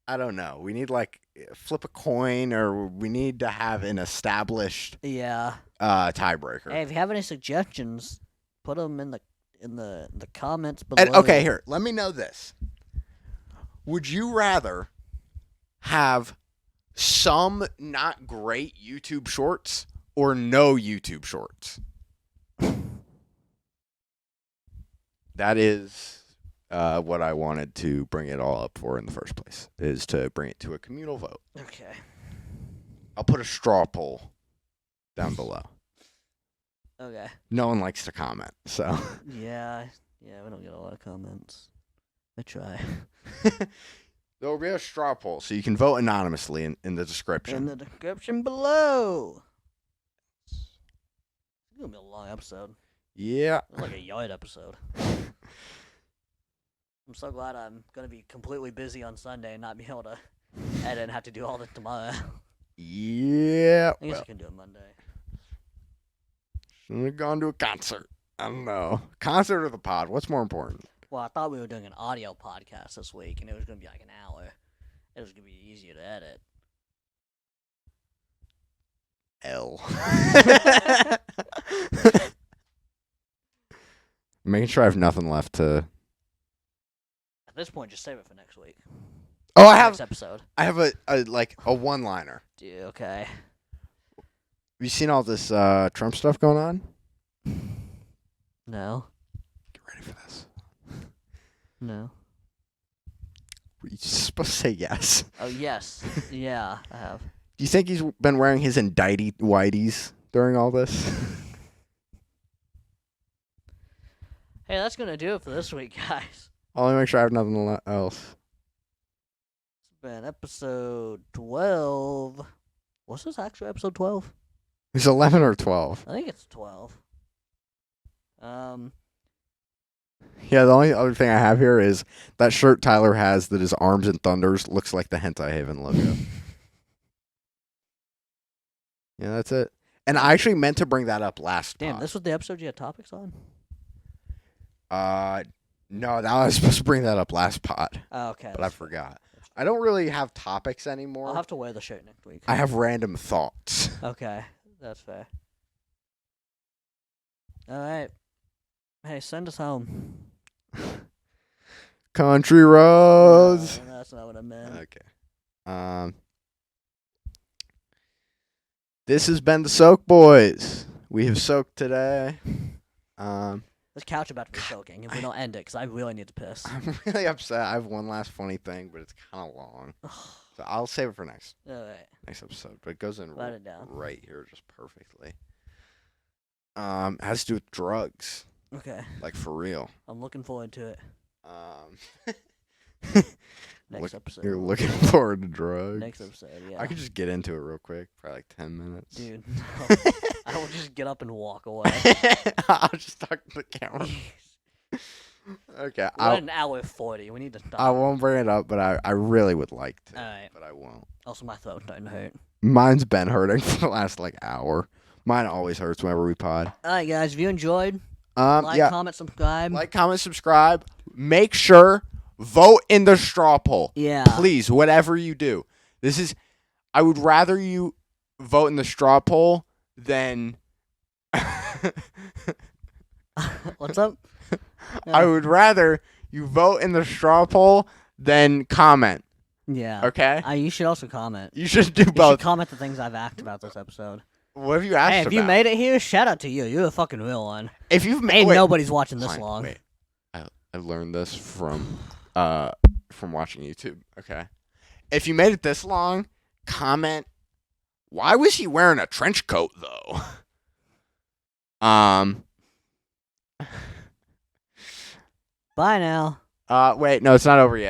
I don't know. We need like flip a coin or we need to have an established Yeah. tiebreaker. Hey, if you have any suggestions, put them in the comments below. And okay, here, let me know this. Would you rather have some not great YouTube shorts or no YouTube shorts? That is what I wanted to bring it all up for in the first place, is to bring it to a communal vote. Okay. I'll put a straw poll down below. Okay. No one likes to comment, so. Yeah, we don't get a lot of comments. I try. There will be a straw poll, so you can vote anonymously in the description. In the description below. It's gonna be a long episode. Yeah. It's like a yard episode. I'm so glad I'm gonna be completely busy on Sunday and not be able to edit and have to do all this tomorrow. Yeah. I guess I Well, can do it Monday. shouldn't have gone to a concert. I don't know. Concert or the pod? What's more important? Well, I thought we were doing an audio podcast this week, and it was gonna be like an hour. It was gonna be easier to edit. L. Making sure I have nothing left to. At this point, just save it for next week. Oh, Next episode. I have a one-liner. Dude, okay. Have you seen all this Trump stuff going on? No. Get ready for this. No. You're supposed to say yes. Oh, yes. Yeah, I have. Do you think he's been wearing his indicty whiteys during all this? Hey, that's gonna do it for this week, guys. I'll only make sure I have nothing else. It's been episode 12. What's this actually episode 12? It's 11 or 12. I think it's 12. Yeah, the only other thing I have here is that shirt Tyler has that is Arms and Thunders looks like the Hentai Haven logo. Yeah, that's it. And I actually meant to bring that up last Damn, pod. this was the episode you had topics on? No, that I was supposed to bring that up last pod, Oh, okay. but I forgot. I don't really have topics anymore. I'll have to wear the shirt next week. I have random thoughts. Okay, that's fair. Alright. Hey, send us home. Country roads. No, that's not what I meant. Okay. This has been the Soak Boys. We have soaked today. This couch about to be soaking if we don't end it, because I really need to piss. I'm really upset. I have one last funny thing, but it's kind of long. So I'll save it for next Alright, episode. But it goes in write it down. right here just perfectly. It has to do with drugs. Okay, Like for real. I'm looking forward to it. Next episode. You're looking forward to drugs. Next episode, yeah. I could just get into it real quick, probably like 10 minutes. Dude, no. I will just get up and walk away. I'll just talk to the camera. Okay, We're at an hour 40. We need to stop. I won't bring it up, but I really would like to. Alright. But I won't. Also, my throat's starting to hurt. Mine's been hurting for the last hour. Mine always hurts whenever we pod. Alright, guys, if you enjoyed, like, Yeah. comment, subscribe. Like, comment, subscribe. Make sure vote in the straw poll. Yeah. Please, whatever you do. I would rather you vote in the straw poll than What's up? I would rather you vote in the straw poll than comment. Yeah. Okay? You should also comment. You should do You should both. comment the things I've asked about this episode. What have you asked Hey, about? if you made it here, shout out to you. You're a fucking real one. If you've made Ain't nobody's watching this Fine, long. Wait. I learned this from watching YouTube. Okay. If you made it this long, comment why was he wearing a trench coat though? Bye now. Wait, no, it's not over yet.